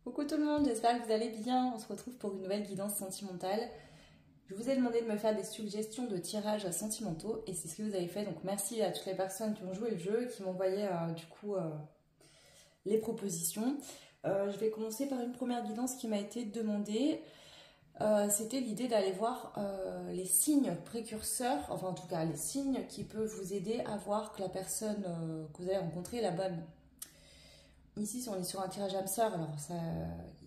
Coucou tout le monde, j'espère que vous allez bien. On se retrouve pour une nouvelle guidance sentimentale. Je vous ai demandé de me faire des suggestions de tirages sentimentaux et c'est ce que vous avez fait. Donc merci à toutes les personnes qui ont joué le jeu et qui m'envoyaient les propositions. Je vais commencer par une première guidance qui m'a été demandée. C'était l'idée d'aller voir les signes précurseurs, enfin en tout cas les signes qui peuvent vous aider à voir que la personne que vous avez rencontrée est la bonne. Ici, on est sur un tirage âme sœur, alors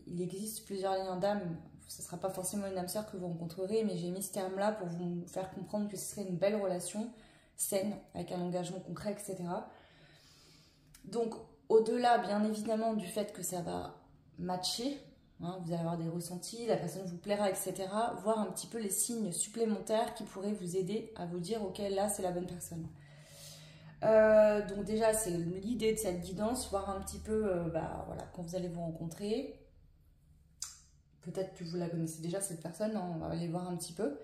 il existe plusieurs liens d'âme. Ce ne sera pas forcément une âme sœur que vous rencontrerez, mais j'ai mis ce terme-là pour vous faire comprendre que ce serait une belle relation, saine, avec un engagement concret, etc. Donc, au-delà, bien évidemment, du fait que ça va matcher, hein, vous allez avoir des ressentis, la personne vous plaira, etc. Voir un petit peu les signes supplémentaires qui pourraient vous aider à vous dire, ok, là, c'est la bonne personne. Donc déjà c'est l'idée de cette guidance, voir un petit peu voilà, quand vous allez vous rencontrer, peut-être que vous la connaissez déjà cette personne, hein, on va aller voir un petit peu,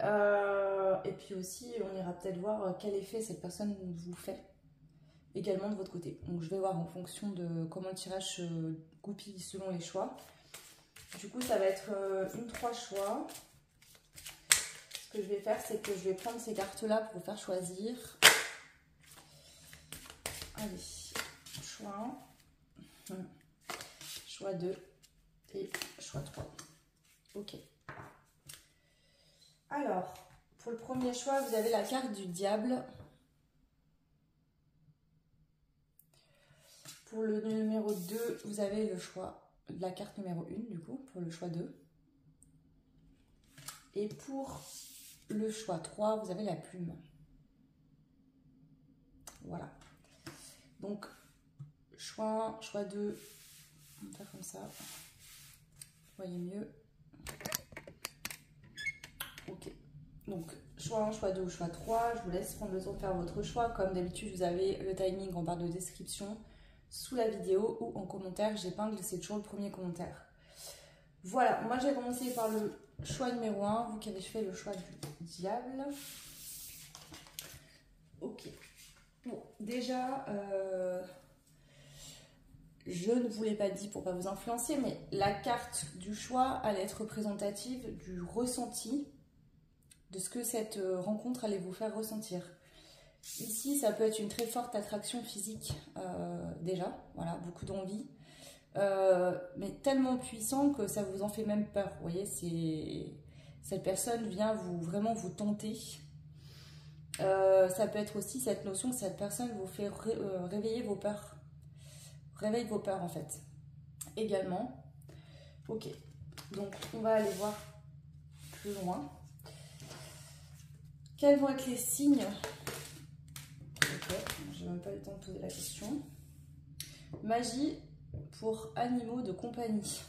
et puis aussi on ira peut-être voir quel effet cette personne vous fait également de votre côté. Donc je vais voir en fonction de comment le tirage se goupille selon les choix. Du coup ça va être une 3 choix. Ce que je vais faire, c'est que je vais prendre ces cartes là pour vous faire choisir. Allez, choix 1, choix 2 et choix 3. Ok. Alors, pour le premier choix, vous avez la carte du diable. Pour le numéro 2, vous avez le choix de la carte numéro 1, du coup, pour le choix 2. Et pour le choix 3, vous avez la plume. Voilà. Donc, choix 1, choix 2, on va faire comme ça. Vous voyez mieux. Ok. Donc, choix 1, choix 2 ou choix 3. Je vous laisse prendre le temps de faire votre choix. Comme d'habitude, vous avez le timing en barre de description sous la vidéo ou en commentaire. J'épingle, c'est toujours le premier commentaire. Voilà, moi j'ai commencé par le choix numéro 1. Vous qui avez fait le choix du diable. Ok. Bon, déjà, je ne vous l'ai pas dit pour ne pas vous influencer, mais la carte du choix allait être représentative du ressenti, de ce que cette rencontre allait vous faire ressentir. Ici, ça peut être une très forte attraction physique, déjà, voilà, beaucoup d'envie, mais tellement puissant que ça vous en fait même peur. Vous voyez, cette personne vient vraiment vous tenter. Ça peut être aussi cette notion que cette personne vous fait réveiller vos peurs. Réveille vos peurs en fait. Également. Ok. Donc on va aller voir plus loin. Quels vont être les signes? Ok. Je n'ai même pas eu le temps de poser la question. Magie pour animaux de compagnie.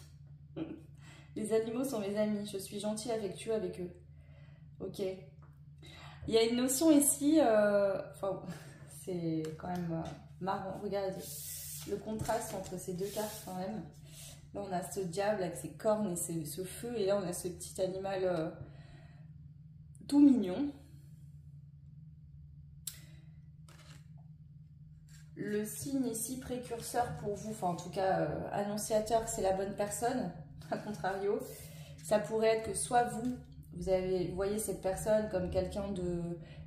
Les animaux sont mes amis. Je suis gentille, affectueux avec eux. Ok. Il y a une notion ici, enfin, c'est quand même marrant, regardez, le contraste entre ces deux cartes quand même. Là on a ce diable avec ses cornes et ce feu, et là on a ce petit animal tout mignon. Le signe ici précurseur pour vous, enfin en tout cas annonciateur que c'est la bonne personne, à contrario, ça pourrait être que soit vous voyez cette personne comme quelqu'un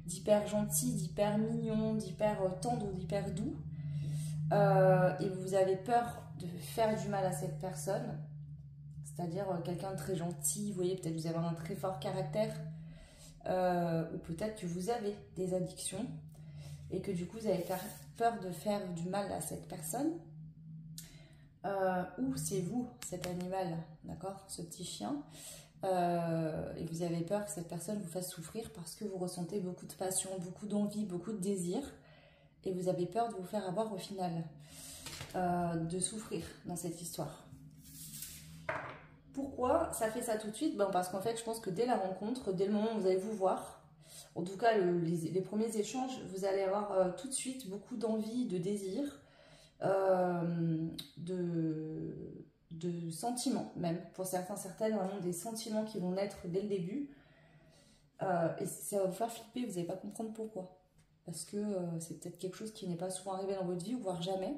d'hyper gentil, d'hyper mignon, d'hyper tendre ou d'hyper doux, et vous avez peur de faire du mal à cette personne, c'est-à-dire quelqu'un de très gentil, vous voyez, peut-être vous avez un très fort caractère, ou peut-être que vous avez des addictions, et que du coup vous avez peur de faire du mal à cette personne, ou c'est vous, cet animal, d'accord, ce petit chien, et vous avez peur que cette personne vous fasse souffrir parce que vous ressentez beaucoup de passion, beaucoup d'envie, beaucoup de désir, et vous avez peur de vous faire avoir au final, de souffrir dans cette histoire. Pourquoi ça fait ça tout de suite? Parce qu'en fait je pense que dès la rencontre, dès le moment où vous allez vous voir, en tout cas les premiers échanges, vous allez avoir tout de suite beaucoup d'envie, de désir, de sentiments même, pour certains, certaines, vraiment des sentiments qui vont naître dès le début, et ça va vous faire flipper, vous n'allez pas comprendre pourquoi, parce que c'est peut-être quelque chose qui n'est pas souvent arrivé dans votre vie, ou voire jamais,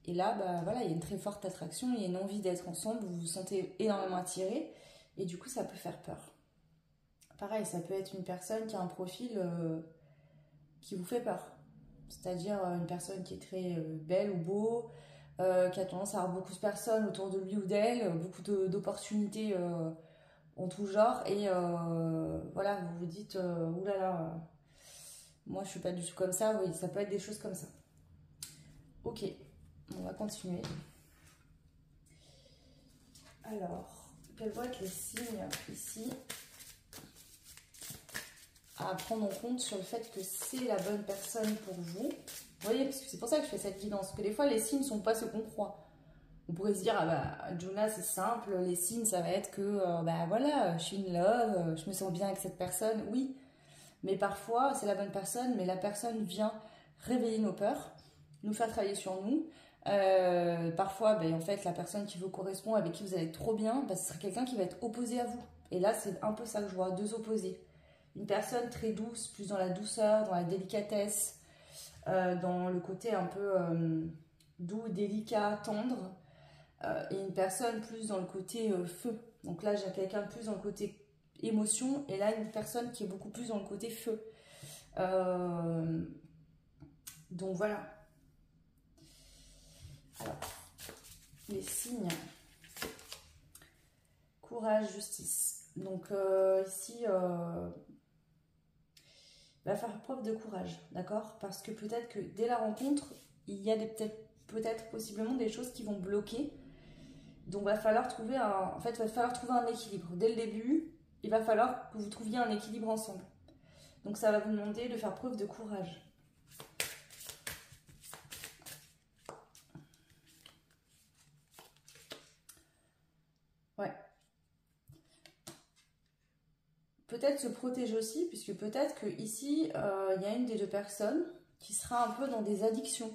Et là, bah, voilà, il y a une très forte attraction, il y a une envie d'être ensemble, vous vous sentez énormément attiré, et du coup, ça peut faire peur. Pareil, ça peut être une personne qui a un profil qui vous fait peur. C'est-à-dire une personne qui est très belle ou beau, qui a tendance à avoir beaucoup de personnes autour de lui ou d'elle, beaucoup d'opportunités en tout genre, et voilà, vous vous dites, oulala, moi je suis pas du tout comme ça, oui, ça peut être des choses comme ça. Ok, on va continuer. Alors, quels vont être les signes ici à prendre en compte sur le fait que c'est la bonne personne pour vous? Vous voyez, parce que c'est pour ça que je fais cette guidance, que des fois les signes ne sont pas ce qu'on croit. On pourrait se dire, ah bah, Juna, c'est simple, les signes, ça va être que, bah voilà, je suis in love, je me sens bien avec cette personne, oui. Mais parfois, c'est la bonne personne, mais la personne vient réveiller nos peurs, nous faire travailler sur nous. Parfois, ben, en fait, la personne qui vous correspond, avec qui vous allez être trop bien, ben, ce sera quelqu'un qui va être opposé à vous. Et là, c'est un peu ça que je vois, deux opposés. Une personne très douce, plus dans la douceur, dans la délicatesse, dans le côté un peu doux, délicat, tendre. Et une personne plus dans le côté feu. Donc là, j'ai quelqu'un plus dans le côté émotion, et là, une personne qui est beaucoup plus dans le côté feu. Donc voilà. Alors, les signes. Courage, justice. Donc ici, va faire preuve de courage, d'accord? Parce que peut-être que dès la rencontre, il y a peut-être possiblement des choses qui vont bloquer. Donc va falloir trouver un équilibre. Dès le début, il va falloir que vous trouviez un équilibre ensemble. Donc ça va vous demander de faire preuve de courage. Ouais. Peut-être se protéger aussi, puisque peut-être que ici, il y a une des deux personnes qui sera un peu dans des addictions,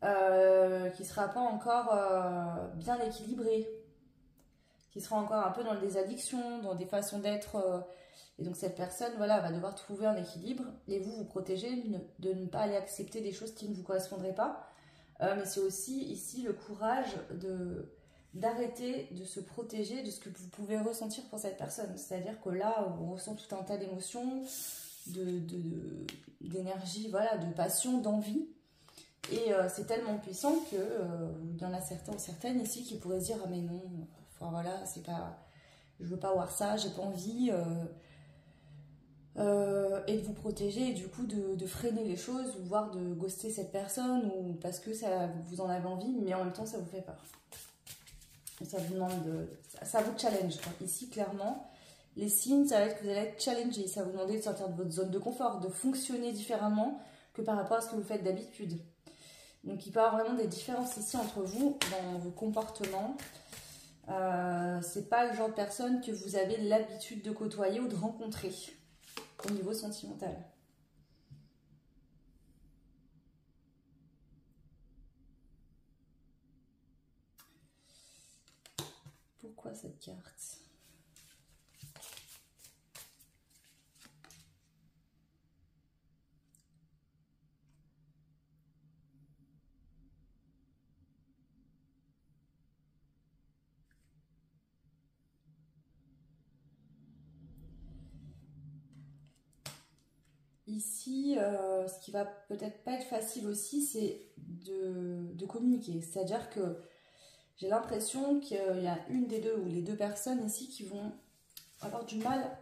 qui ne sera pas encore bien équilibrée, qui sera encore un peu dans des addictions, dans des façons d'être. Et donc cette personne, voilà, va devoir trouver un équilibre, et vous protéger de ne pas aller accepter des choses qui ne vous correspondraient pas. Mais c'est aussi ici le courage d'arrêter de se protéger de ce que vous pouvez ressentir pour cette personne. C'est-à-dire que là, on ressent tout un tas d'émotions, d'énergie, voilà, de passion, d'envie. Et c'est tellement puissant que il y en a certains ou certaines ici qui pourraient se dire, ah mais non, enfin voilà, c'est pas, je veux pas voir ça, j'ai pas envie. Et de vous protéger, et du coup de freiner les choses, ou voire de ghoster cette personne, ou parce que ça, vous en avez envie, mais en même temps ça vous fait peur. Et ça vous demande ça vous challenge, quoi. Ici clairement, les signes, ça va être que vous allez être challengé, ça va vous demander de sortir de votre zone de confort, de fonctionner différemment que par rapport à ce que vous faites d'habitude. Donc il peut y avoir vraiment des différences ici entre vous, dans vos comportements. C'est pas le genre de personne que vous avez l'habitude de côtoyer ou de rencontrer au niveau sentimental. Pourquoi cette carte? Ici, ce qui va peut-être pas être facile aussi, c'est de communiquer. C'est-à-dire que j'ai l'impression qu'il y a une des deux ou les deux personnes ici qui vont avoir du mal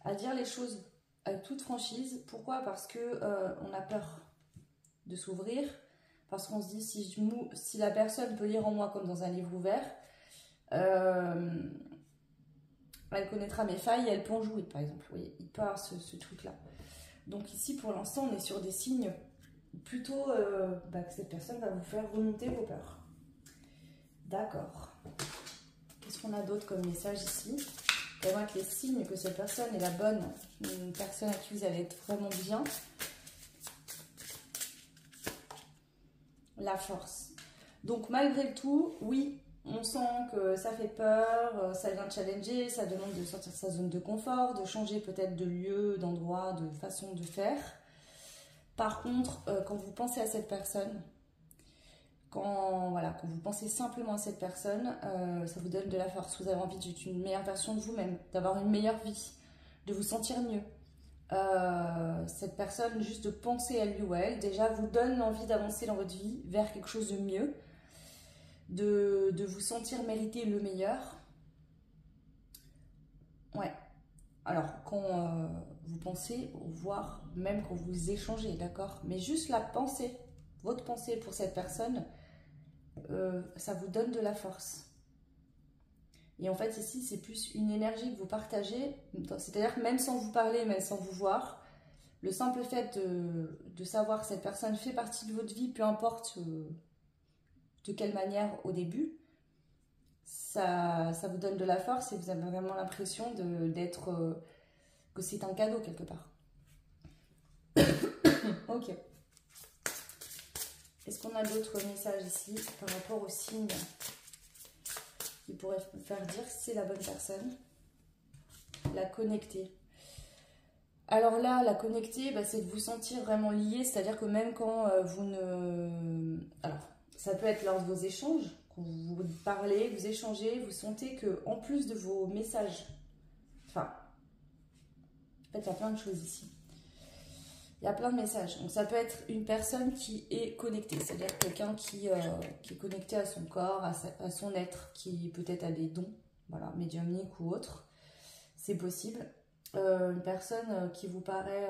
à dire les choses avec toute franchise. Pourquoi? Parce que on a peur de s'ouvrir, parce qu'on se dit si la personne peut lire en moi comme dans un livre ouvert, elle connaîtra mes failles et elle peut en jouer, par exemple. Vous voyez, il peut y avoir ce truc-là. Donc ici, pour l'instant, on est sur des signes plutôt que cette personne va vous faire remonter vos peurs. D'accord. Qu'est-ce qu'on a d'autre comme message ici? Il va être les signes que cette personne est la bonne, une personne à qui vous allez être vraiment bien. La force. Donc malgré le tout, oui, on sent que ça fait peur, ça vient challenger, ça demande de sortir de sa zone de confort, de changer peut-être de lieu, d'endroit, de façon de faire. Par contre, quand vous pensez à cette personne, voilà, quand vous pensez simplement à cette personne, ça vous donne de la force. Vous avez envie d'être une meilleure version de vous-même, d'avoir une meilleure vie, de vous sentir mieux. Cette personne, juste de penser à lui ou à elle, déjà vous donne l'envie d'avancer dans votre vie vers quelque chose de mieux, de vous sentir mériter le meilleur. Ouais. Alors, quand vous pensez, voire même quand vous échangez, d'accord? Mais juste la pensée, votre pensée pour cette personne, ça vous donne de la force. Et en fait, ici, c'est plus une énergie que vous partagez, c'est-à-dire même sans vous parler, même sans vous voir, le simple fait de savoir que cette personne fait partie de votre vie, peu importe de quelle manière au début, ça vous donne de la force et vous avez vraiment l'impression que c'est un cadeau quelque part. Ok. Est-ce qu'on a d'autres messages ici par rapport aux signes qui pourraient vous faire dire si c'est la bonne personne? La connecter. Alors là, la connecter, bah, c'est de vous sentir vraiment lié, c'est-à-dire que même quand vous ne... Alors, ça peut être lors de vos échanges, quand vous parlez, vous échangez, vous sentez que en plus de vos messages, enfin, en fait, il y a plein de choses ici. Il y a plein de messages. Donc ça peut être une personne qui est connectée, c'est-à-dire quelqu'un qui est connecté à son corps, à son être, qui peut-être a des dons, voilà, médiumniques ou autres. C'est possible. Une personne qui vous paraît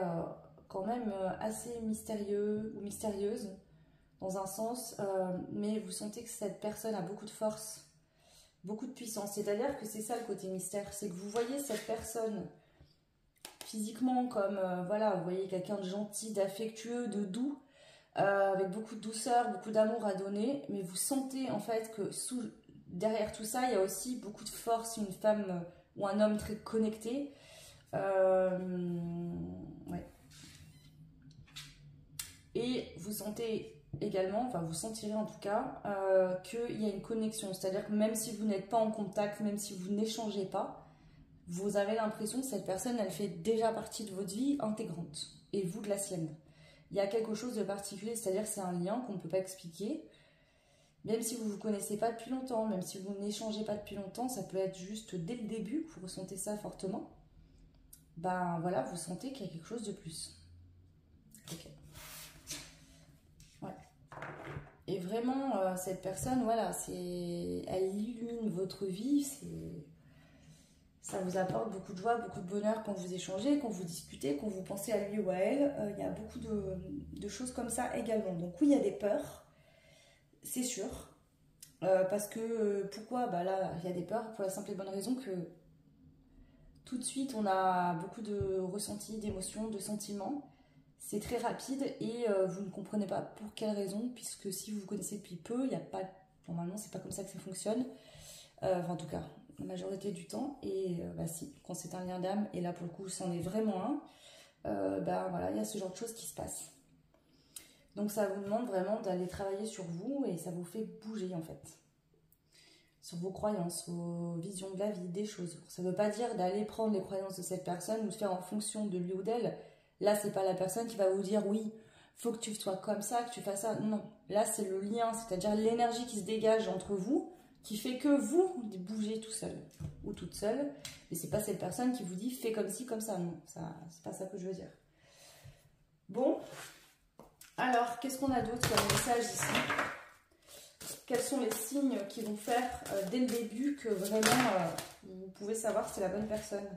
quand même assez mystérieux ou mystérieuse dans un sens, mais vous sentez que cette personne a beaucoup de force, beaucoup de puissance. C'est-à-dire que c'est ça le côté mystère, c'est que vous voyez cette personne physiquement comme, voilà, vous voyez quelqu'un de gentil, d'affectueux, de doux, avec beaucoup de douceur, beaucoup d'amour à donner, mais vous sentez en fait que derrière tout ça, il y a aussi beaucoup de force, une femme ou un homme très connecté. Ouais. Et vous sentez également, enfin vous sentirez en tout cas, qu'il y a une connexion, c'est-à-dire que même si vous n'êtes pas en contact, même si vous n'échangez pas, vous avez l'impression que cette personne, elle fait déjà partie de votre vie intégrante, et vous de la sienne. Il y a quelque chose de particulier, c'est-à-dire que c'est un lien qu'on ne peut pas expliquer, même si vous ne vous connaissez pas depuis longtemps, même si vous n'échangez pas depuis longtemps, ça peut être juste dès le début que vous ressentez ça fortement. Ben voilà, vous sentez qu'il y a quelque chose de plus. Ok. Ouais. Et vraiment, cette personne, voilà, elle illumine votre vie, ça vous apporte beaucoup de joie, beaucoup de bonheur quand vous échangez, quand vous discutez, quand vous pensez à lui ou à elle. Il y a beaucoup de choses comme ça également. Donc oui, il y a des peurs, c'est sûr. Parce que, pourquoi? Bah là, il y a des peurs pour la simple et bonne raison que tout de suite, on a beaucoup de ressentis, d'émotions, de sentiments. C'est très rapide et vous ne comprenez pas pour quelle raison, puisque si vous vous connaissez depuis peu, il n'y a pas... Normalement, c'est pas comme ça que ça fonctionne. Enfin, en tout cas, la majorité du temps. Et bah si, quand c'est un lien d'âme, et là pour le coup, c'en est vraiment un, bah voilà, il y a ce genre de choses qui se passent. Donc ça vous demande vraiment d'aller travailler sur vous et ça vous fait bouger en fait. Sur vos croyances, vos visions de la vie, des choses. Ça ne veut pas dire d'aller prendre les croyances de cette personne ou de faire en fonction de lui ou d'elle. Là, c'est pas la personne qui va vous dire oui, faut que tu sois comme ça, que tu fasses ça. Non, là c'est le lien, c'est-à-dire l'énergie qui se dégage entre vous, qui fait que vous bougez tout seul ou toute seule. Mais c'est pas cette personne qui vous dit fais comme ci, comme ça. Non, c'est pas ça que je veux dire. Bon, alors qu'est-ce qu'on a d'autre comme message ici? Quels sont les signes qui vont faire dès le début que vraiment vous pouvez savoir si c'est la bonne personne?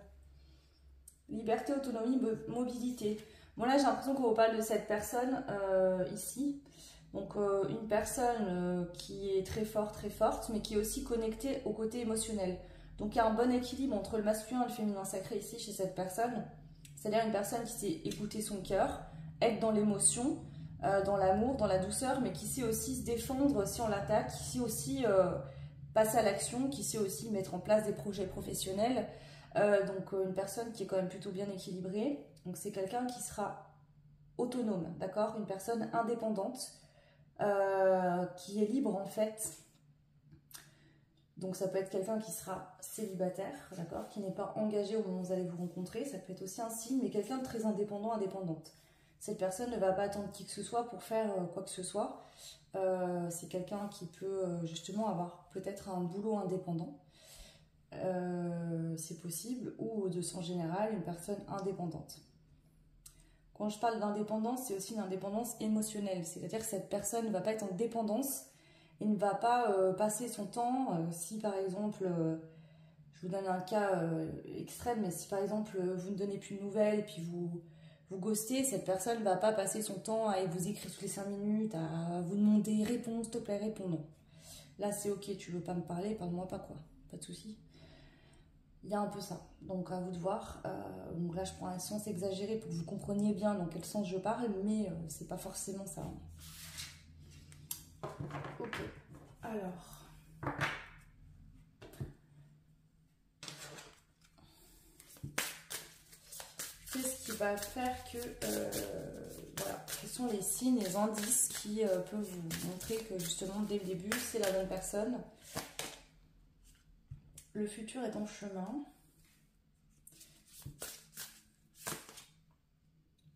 Liberté, autonomie, mobilité. Bon là j'ai l'impression qu'on vous parle de cette personne ici. Donc une personne qui est très forte, mais qui est aussi connectée au côté émotionnel. Donc il y a un bon équilibre entre le masculin et le féminin sacré ici chez cette personne. C'est-à-dire une personne qui sait écouter son cœur, être dans l'émotion, dans l'amour, dans la douceur, mais qui sait aussi se défendre si on l'attaque, qui sait aussi passer à l'action, qui sait aussi mettre en place des projets professionnels. Donc une personne qui est quand même plutôt bien équilibrée. Donc c'est quelqu'un qui sera autonome, d'accord? Une personne indépendante, qui est libre en fait. Donc ça peut être quelqu'un qui sera célibataire, d'accord? Qui n'est pas engagé au moment où vous allez vous rencontrer. Ça peut être aussi un signe, mais quelqu'un de très indépendant, indépendante. Cette personne ne va pas attendre qui que ce soit pour faire quoi que ce soit. C'est quelqu'un qui peut justement avoir peut-être un boulot indépendant. C'est possible, ou de sens général, une personne indépendante. Quand je parle d'indépendance, c'est aussi une indépendance émotionnelle, c'est-à-dire que cette personne ne va pas être en dépendance et ne va pas passer son temps, si par exemple, je vous donne un cas extrême, mais si par exemple vous ne donnez plus de nouvelles et puis vous ghostez, cette personne ne va pas passer son temps à vous écrire toutes les 5 minutes, à vous demander réponse, s'il te plaît, réponds, non. Là c'est ok, tu veux pas me parler, parle-moi pas quoi, pas de souci. Il y a un peu ça, donc à vous de voir. Donc là je prends un sens exagéré pour que vous compreniez bien dans quel sens je parle, mais c'est pas forcément ça. Ok, alors... Qu'est-ce qui va faire que... voilà, quels sont les signes, les indices qui peuvent vous montrer que justement dès le début c'est la bonne personne. Le futur est en chemin.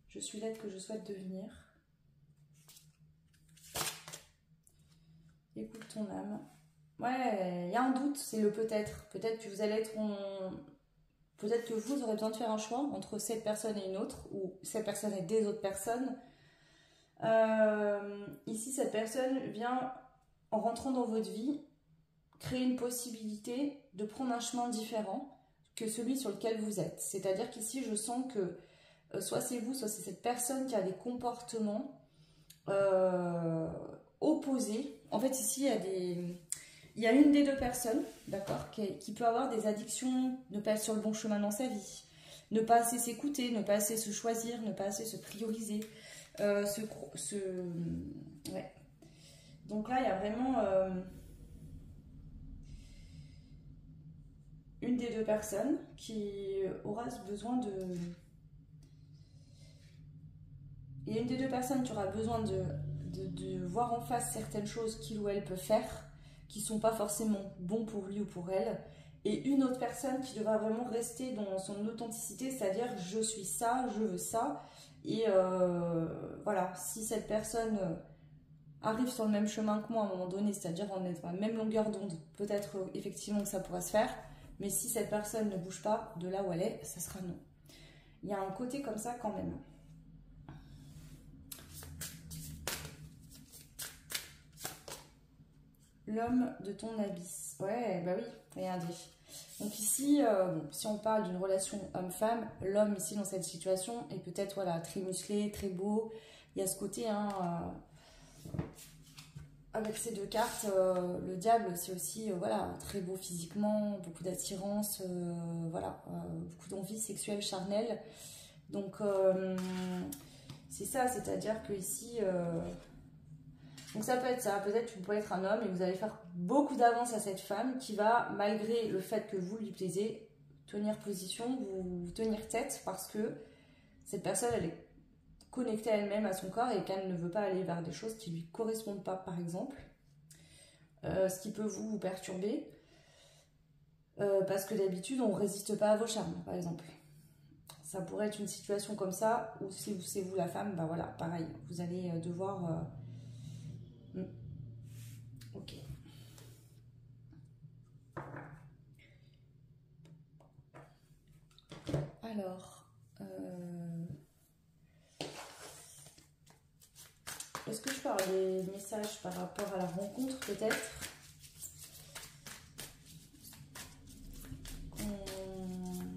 Je suis l'être que je souhaite devenir. Écoute ton âme. Ouais, il y a un doute, c'est le peut-être. Peut-être que vous allez être Peut-être que vous aurez besoin de faire un choix entre cette personne et une autre, ou cette personne et des autres personnes. Ici, cette personne vient, en rentrant dans votre vie, créer une possibilité de prendre un chemin différent que celui sur lequel vous êtes. C'est-à-dire qu'ici, je sens que soit c'est vous, soit c'est cette personne qui a des comportements opposés. En fait, ici, il y a une des deux personnes, d'accord, qui peut avoir des addictions, ne pas être sur le bon chemin dans sa vie, ne pas assez s'écouter, ne pas assez se choisir, ne pas assez se prioriser. Ouais. Donc là, il y a vraiment une des deux personnes qui aura besoin de... Il y a une des deux personnes qui aura besoin de voir en face certaines choses qu'il ou elle peut faire, qui ne sont pas forcément bons pour lui ou pour elle, et une autre personne qui devra vraiment rester dans son authenticité, c'est-à-dire je suis ça, je veux ça, et voilà, si cette personne arrive sur le même chemin que moi à un moment donné, c'est-à-dire on est à la même longueur d'onde, peut-être effectivement que ça pourra se faire, mais si cette personne ne bouge pas de là où elle est, ça sera non. Il y a un côté comme ça quand même. L'homme de ton abysse. Ouais, bah oui, regardez. Donc ici, bon, si on parle d'une relation homme-femme, l'homme ici dans cette situation est peut-être voilà, très musclé, très beau. Il y a ce côté, hein, avec ces deux cartes, le diable c'est aussi voilà, très beau physiquement, beaucoup d'attirance, voilà, beaucoup d'envie sexuelle, charnelle. Donc c'est ça, c'est-à-dire que ici... donc ça peut être ça, peut-être que vous pouvez être un homme et vous allez faire beaucoup d'avance à cette femme qui va, malgré le fait que vous lui plaisez, tenir position, vous tenir tête parce que cette personne elle est connectée à elle-même, à son corps et qu'elle ne veut pas aller vers des choses qui ne lui correspondent pas par exemple. Ce qui peut vous perturber parce que d'habitude on ne résiste pas à vos charmes par exemple. Ça pourrait être une situation comme ça où si c'est vous la femme, bah voilà, pareil, vous allez devoir... Ok. Alors, est-ce que je peux avoir des messages par rapport à la rencontre peut-être?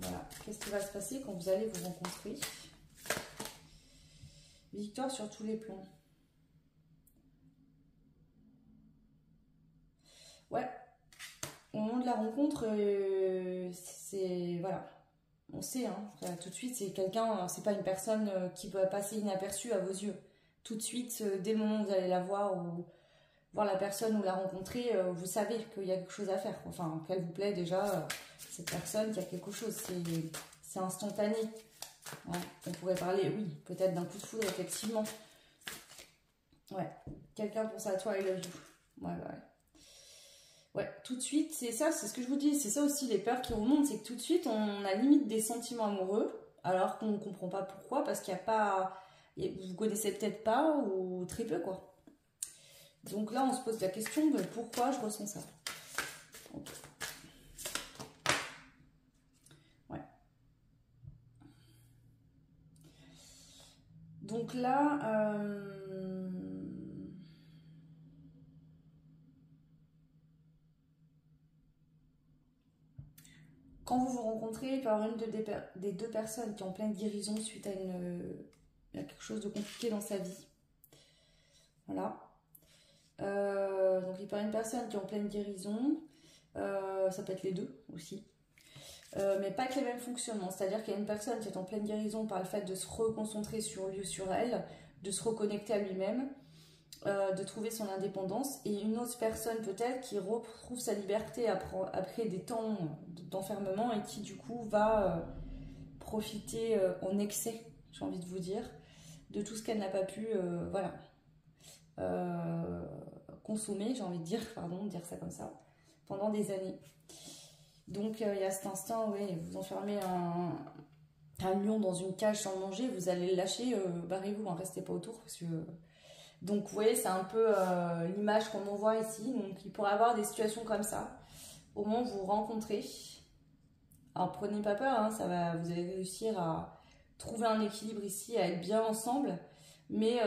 Voilà. Qu'est-ce qui va se passer quand vous allez vous rencontrer? Victoire sur tous les plans. Ouais. Au moment de la rencontre, c'est... Voilà. On sait, hein, tout de suite, c'est quelqu'un, c'est pas une personne qui peut passer inaperçue à vos yeux. Tout de suite, dès le moment où vous allez la voir ou voir la personne ou la rencontrer, vous savez qu'il y a quelque chose à faire. Enfin, qu'elle vous plaît déjà, cette personne, qu'il y a quelque chose. C'est instantané. Ouais. On pourrait parler, oui, peut-être d'un coup de foudre, effectivement. Ouais. Quelqu'un pense à toi, I love you. Ouais, ouais. Ouais, tout de suite, c'est ça, c'est ce que je vous dis, c'est ça aussi les peurs qui remontent, c'est que tout de suite on a limite des sentiments amoureux, alors qu'on ne comprend pas pourquoi, parce qu'il n'y a pas et vous connaissez peut-être pas ou très peu, quoi. Donc là, on se pose la question de pourquoi je ressens ça. Okay. Ouais. Donc là, quand vous vous rencontrez, il peut y avoir une des deux personnes qui est en pleine guérison suite à quelque chose de compliqué dans sa vie. Voilà. Donc il peut y avoir une personne qui est en pleine guérison, ça peut être les deux aussi, mais pas avec les mêmes fonctionnements. C'est-à-dire qu'il y a une personne qui est en pleine guérison par le fait de se reconcentrer sur lui ou sur elle, de se reconnecter à lui-même, de trouver son indépendance, et une autre personne peut-être qui retrouve sa liberté après des temps d'enfermement et qui du coup va profiter en excès, j'ai envie de vous dire, de tout ce qu'elle n'a pas pu voilà, consommer, j'ai envie de dire, pardon, de dire ça comme ça, pendant des années. Donc il y a cet instinct, ouais, vous enfermez un lion dans une cage sans le manger, vous allez le lâcher, barrez-vous, hein, restez pas autour, parce que... Donc vous voyez, c'est un peu l'image qu'on envoie ici. Donc il pourrait y avoir des situations comme ça, au moment où vous vous rencontrez. Alors prenez pas peur, hein, vous allez réussir à trouver un équilibre ici, à être bien ensemble, mais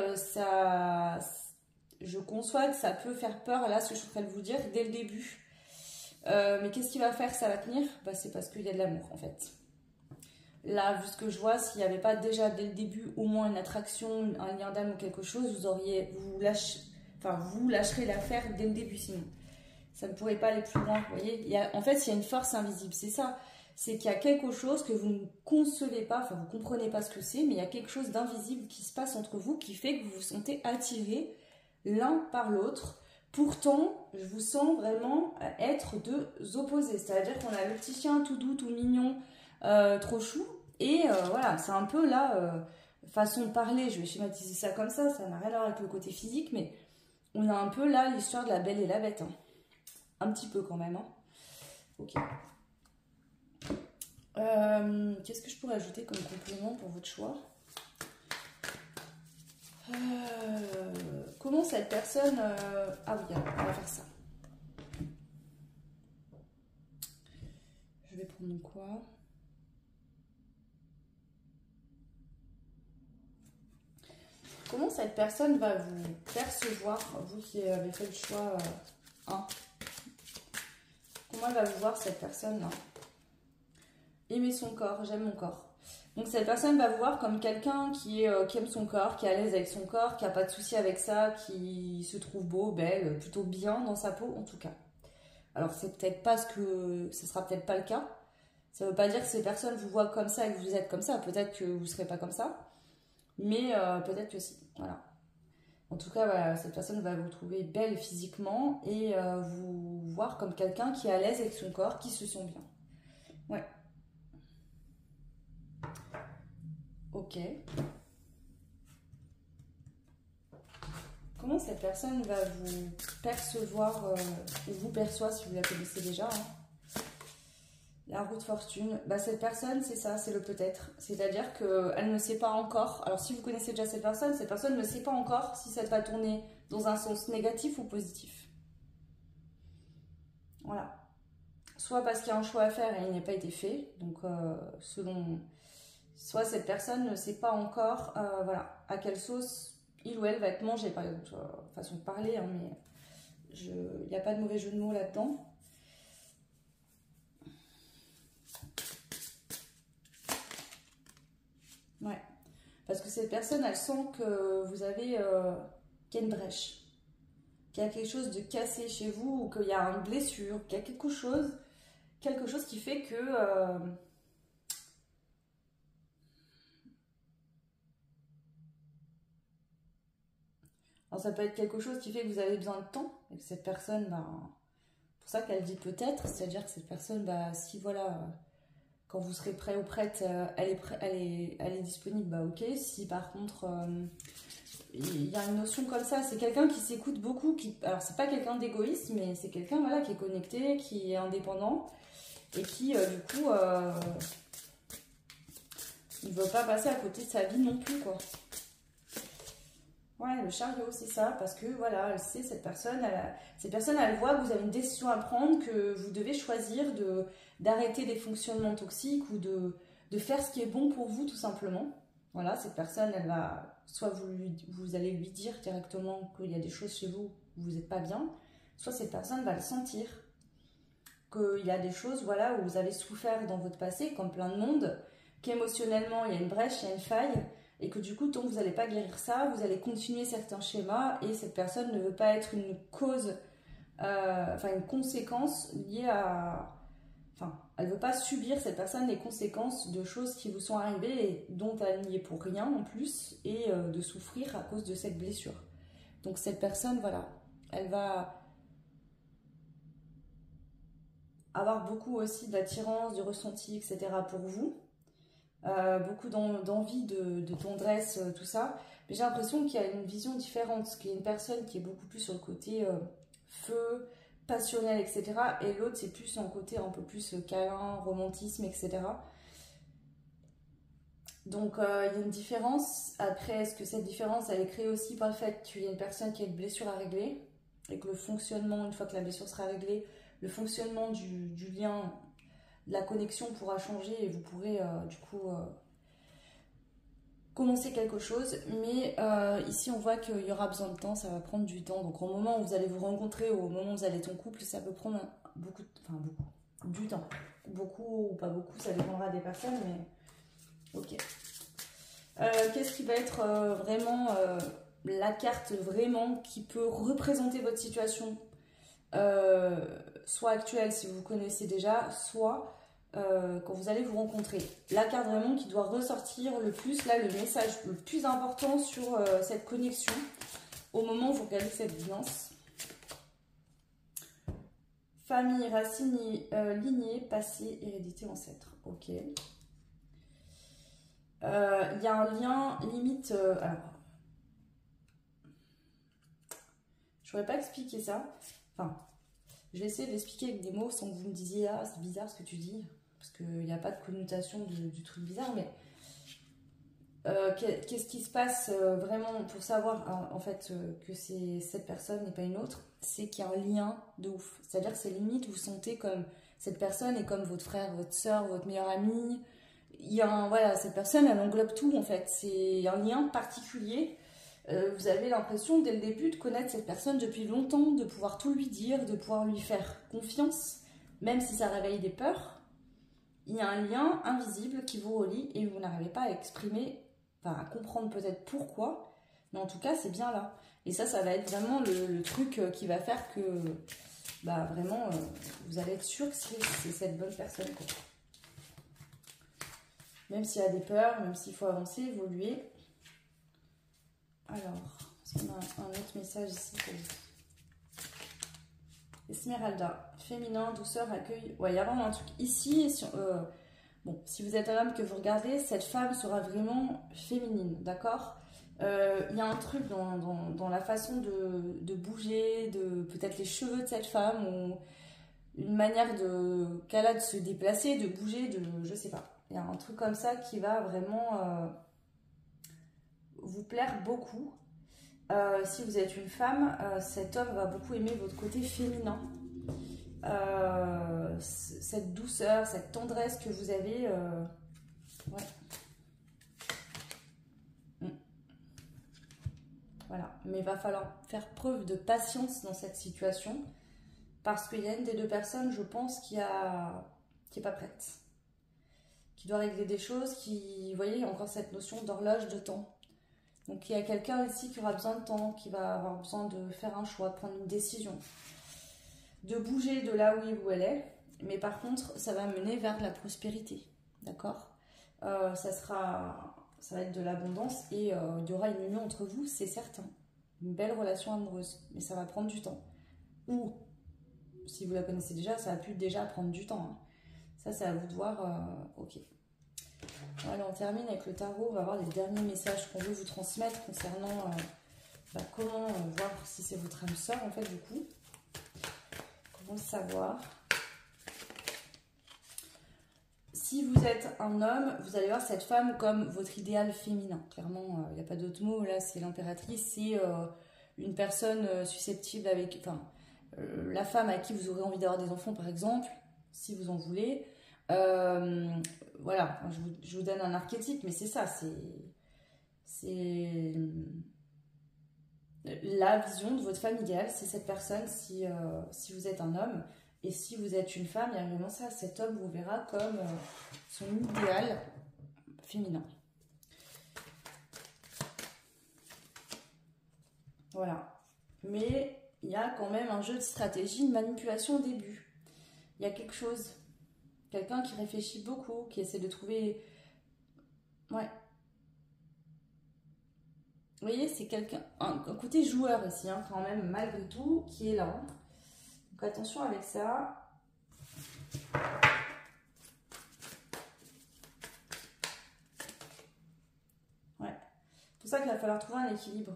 je conçois que ça peut faire peur, là, ce que je suis en train de vous dire, dès le début. Mais qu'est-ce qui va faire que ça va tenir? C'est parce qu'il y a de l'amour, en fait. Là, vu ce que je vois, s'il n'y avait pas déjà, dès le début, au moins une attraction, un lien d'âme ou quelque chose, vous lâcherez l'affaire dès le début, sinon. Ça ne pourrait pas aller plus loin, vous voyez. En fait, il y a une force invisible, c'est ça. C'est qu'il y a quelque chose que vous ne concevez pas, enfin, vous ne comprenez pas ce que c'est, mais il y a quelque chose d'invisible qui se passe entre vous, qui fait que vous vous sentez attirés l'un par l'autre. Pourtant, je vous sens vraiment être deux opposés. C'est-à-dire qu'on a le petit chien tout doux, tout mignon, trop chou. Et voilà, c'est un peu là, façon de parler, je vais schématiser ça comme ça n'a rien à voir avec le côté physique, mais on a un peu là l'histoire de la belle et la bête. Hein. Un petit peu quand même. Hein. Ok. Qu'est-ce que je pourrais ajouter comme complément pour votre choix? Comment cette personne... Ah oui, on va faire ça. Je vais prendre quoi? Comment cette personne va vous percevoir, vous qui avez fait le choix 1? Comment elle va vous voir, cette personne-là? Aimer son corps, j'aime mon corps. Donc cette personne va vous voir comme quelqu'un qui aime son corps, qui est à l'aise avec son corps, qui n'a pas de souci avec ça, qui se trouve beau, belle, plutôt bien dans sa peau en tout cas. Alors c'est peut-être pas ce sera peut-être pas le cas. Ça ne veut pas dire que ces personnes vous voient comme ça et que vous êtes comme ça. Peut-être que vous ne serez pas comme ça. Mais peut-être que si, voilà. En tout cas, voilà, cette personne va vous trouver belle physiquement et vous voir comme quelqu'un qui est à l'aise avec son corps, qui se sent bien. Ouais. Ok. Comment cette personne va vous percevoir, ou vous perçoit si vous la connaissez déjà, hein. La roue de fortune, cette personne, c'est ça, c'est le peut-être. C'est-à-dire qu'elle ne sait pas encore. Alors, si vous connaissez déjà cette personne ne sait pas encore si ça va tourner dans un sens négatif ou positif. Voilà. Soit parce qu'il y a un choix à faire et il n'a pas été fait. Donc, soit cette personne ne sait pas encore voilà, à quelle sauce il ou elle va être mangé, par exemple. Façon de parler, hein, mais il n'y a pas de mauvais jeu de mots là-dedans. Ouais, parce que cette personne, elle sent que vous avez qu'il y a une brèche, qu'il y a quelque chose de cassé chez vous, ou qu'il y a une blessure, qu'il y a quelque chose qui fait que alors ça peut être quelque chose qui fait que vous avez besoin de temps, et que cette personne, pour ça qu'elle dit peut-être, c'est-à-dire que cette personne, si voilà... Quand vous serez prêt ou prête, elle est disponible, ok. Si par contre, il y a une notion comme ça, c'est quelqu'un qui s'écoute beaucoup, alors c'est pas quelqu'un d'égoïste, mais c'est quelqu'un voilà, qui est connecté, qui est indépendant, et qui, du coup, il veut pas passer à côté de sa vie non plus, quoi. Ouais, le chariot, c'est ça, parce que voilà, elle sait, cette personne, elle voit que vous avez une décision à prendre, que vous devez choisir d'arrêter des fonctionnements toxiques ou de faire ce qui est bon pour vous, tout simplement. Voilà, cette personne, elle va, soit vous allez lui dire directement qu'il y a des choses chez vous où vous n'êtes pas bien, soit cette personne va le sentir, qu'il y a des choses, voilà, où vous avez souffert dans votre passé, comme plein de monde, qu'émotionnellement, il y a une brèche, il y a une faille, et que du coup, tant que vous n'allez pas guérir ça, vous allez continuer certains schémas, et cette personne ne veut pas être une cause, enfin une conséquence liée à... Enfin, elle ne veut pas subir, cette personne, les conséquences de choses qui vous sont arrivées et dont elle n'y est pour rien en plus, et de souffrir à cause de cette blessure. Donc cette personne, voilà, elle va avoir beaucoup aussi d'attirance, de ressenti, etc. pour vous. Beaucoup d'envie, de tendresse, tout ça. Mais j'ai l'impression qu'il y a une vision différente, qu'il y a une personne qui est beaucoup plus sur le côté feu, passionnel, etc. Et l'autre, c'est plus un côté un peu plus câlin, romantisme, etc. Donc, il y a une différence. Après, est-ce que cette différence, elle est créée aussi par le fait qu'il y a une personne qui a une blessure à régler et que le fonctionnement, une fois que la blessure sera réglée, le fonctionnement du lien, de la connexion pourra changer et vous pourrez du coup commencer quelque chose, mais ici on voit qu'il y aura besoin de temps, ça va prendre du temps. Donc au moment où vous allez vous rencontrer, au moment où vous allez être en couple, ça peut prendre du temps. Beaucoup ou pas beaucoup, ça dépendra des personnes, mais ok. Qu'est-ce qui va être vraiment la carte vraiment qui peut représenter votre situation, soit actuelle si vous connaissez déjà, soit quand vous allez vous rencontrer. La carte vraiment qui doit ressortir le plus, là le message le plus important sur cette connexion au moment où vous regardez cette guidance. Famille, racine, lignée, passé, hérédité, ancêtre. Ok. Il y a un lien limite... alors, je pourrais pas expliquer ça. Enfin, je vais essayer de l'expliquer avec des mots sans que vous me disiez « Ah, c'est bizarre ce que tu dis ». Parce qu'il n'y a pas de connotation du truc bizarre, mais qu'est-ce qui se passe vraiment pour savoir en fait que c'est cette personne et pas une autre, c'est qu'il y a un lien de ouf. C'est-à-dire que c'est limite, vous sentez comme cette personne est comme votre frère, votre soeur, votre meilleur ami. Il y a voilà, cette personne, elle englobe tout en fait. C'est un lien particulier. Vous avez l'impression dès le début de connaître cette personne depuis longtemps, de pouvoir tout lui dire, de pouvoir lui faire confiance, même si ça réveille des peurs. Il y a un lien invisible qui vous relie et vous n'arrivez pas à exprimer, enfin à comprendre peut-être pourquoi, mais en tout cas c'est bien là. Et ça va être vraiment le truc qui va faire que bah, vraiment vous allez être sûr que c'est cette bonne personne, quoi. Même s'il y a des peurs, même s'il faut avancer, évoluer. Alors, est-ce qu'on a un autre message ici pour vous? Esmeralda, féminin, douceur, accueil. Ouais, il y a vraiment un truc ici. Bon, si vous êtes un homme que vous regardez, cette femme sera vraiment féminine, d'accord? Il y a un truc dans la façon de bouger, de peut-être les cheveux de cette femme, ou une manière qu'elle a de se déplacer, de bouger, je sais pas. Il y a un truc comme ça qui va vraiment vous plaire beaucoup. Si vous êtes une femme, cet homme va beaucoup aimer votre côté féminin. Cette douceur, cette tendresse que vous avez. Ouais. Voilà. Mais il va falloir faire preuve de patience dans cette situation. Parce qu'il y a une des deux personnes, je pense, qui est pas prête. Qui doit régler des choses, vous voyez, il y a encore cette notion d'horloge de temps. Donc il y a quelqu'un ici qui aura besoin de temps, qui va avoir besoin de faire un choix, de prendre une décision, de bouger de là où elle est. Mais par contre, ça va mener vers la prospérité, d'accord? Ça va être de l'abondance et il y aura une union entre vous, c'est certain. Une belle relation amoureuse, mais ça va prendre du temps. Ou, si vous la connaissez déjà, ça a pu déjà prendre du temps, hein. Ça, c'est à vous de voir, ok. Voilà, on termine avec le tarot. On va voir les derniers messages qu'on veut vous transmettre concernant comment voir si c'est votre âme sœur, en fait, du coup. Comment le savoir? Si vous êtes un homme, vous allez voir cette femme comme votre idéal féminin. Clairement, il n'y a pas d'autre mot. Là, c'est l'impératrice. C'est une personne susceptible avec... Enfin, la femme à qui vous aurez envie d'avoir des enfants, par exemple, si vous en voulez. Voilà, je vous donne un archétype, mais c'est ça. C'est la vision de votre femme idéale. C'est cette personne si vous êtes un homme. Et si vous êtes une femme, il y a vraiment ça. Cet homme vous verra comme son idéal féminin. Voilà. Mais il y a quand même un jeu de stratégie, de manipulation au début. Il y a quelque chose. Quelqu'un qui réfléchit beaucoup, qui essaie de trouver... Ouais. Vous voyez, c'est quelqu'un... Un côté joueur ici, hein, quand même, malgré tout, qui est là. Donc attention avec ça. Ouais. C'est pour ça qu'il va falloir trouver un équilibre.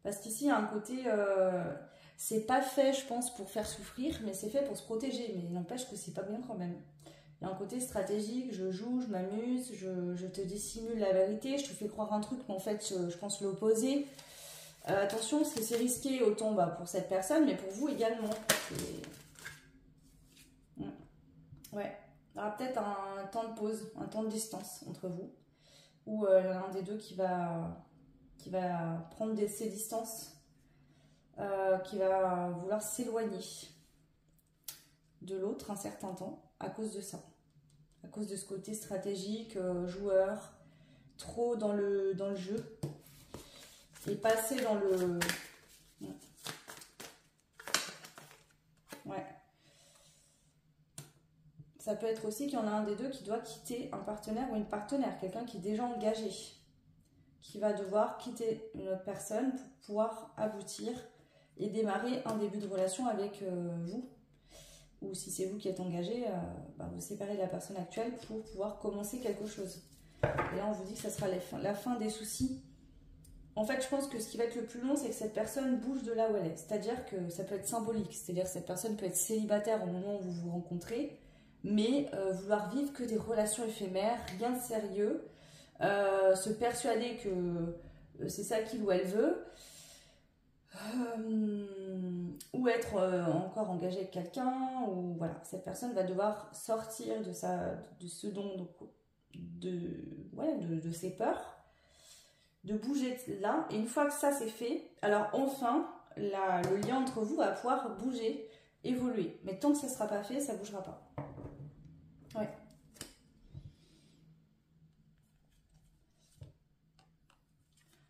Parce qu'ici, il y a un côté... c'est pas fait, je pense, pour faire souffrir, mais c'est fait pour se protéger. Mais il n'empêche que c'est pas bien quand même. Il y a un côté stratégique, je joue, je m'amuse, je te dissimule la vérité, je te fais croire un truc, mais en fait, je pense l'opposé. Attention, parce que c'est risqué autant pour cette personne, mais pour vous également. Ouais. Il y aura peut-être un temps de pause, un temps de distance entre vous, ou l'un des deux qui va prendre ses distances, qui va vouloir s'éloigner de l'autre un certain temps à cause de ça. À cause de ce côté stratégique, joueur, trop dans le jeu, et passer dans le... Ouais. Ça peut être aussi qu'il y en a un des deux qui doit quitter un partenaire ou une partenaire, quelqu'un qui est déjà engagé, qui va devoir quitter une autre personne pour pouvoir aboutir et démarrer un début de relation avec vous. Ou si c'est vous qui êtes engagé, vous séparez de la personne actuelle pour pouvoir commencer quelque chose. Et là, on vous dit que ça sera la fin des soucis. En fait, je pense que ce qui va être le plus long, c'est que cette personne bouge de là où elle est. C'est-à-dire que ça peut être symbolique. C'est-à-dire que cette personne peut être célibataire au moment où vous vous rencontrez, mais vouloir vivre que des relations éphémères, rien de sérieux, se persuader que c'est ça qu'il ou elle veut, ou être encore engagé avec quelqu'un, ou voilà, cette personne va devoir sortir de ce don, de ses peurs, de bouger là, et une fois que ça c'est fait, alors enfin le lien entre vous va pouvoir bouger, évoluer, mais tant que ça ne sera pas fait, ça ne bougera pas. Ouais.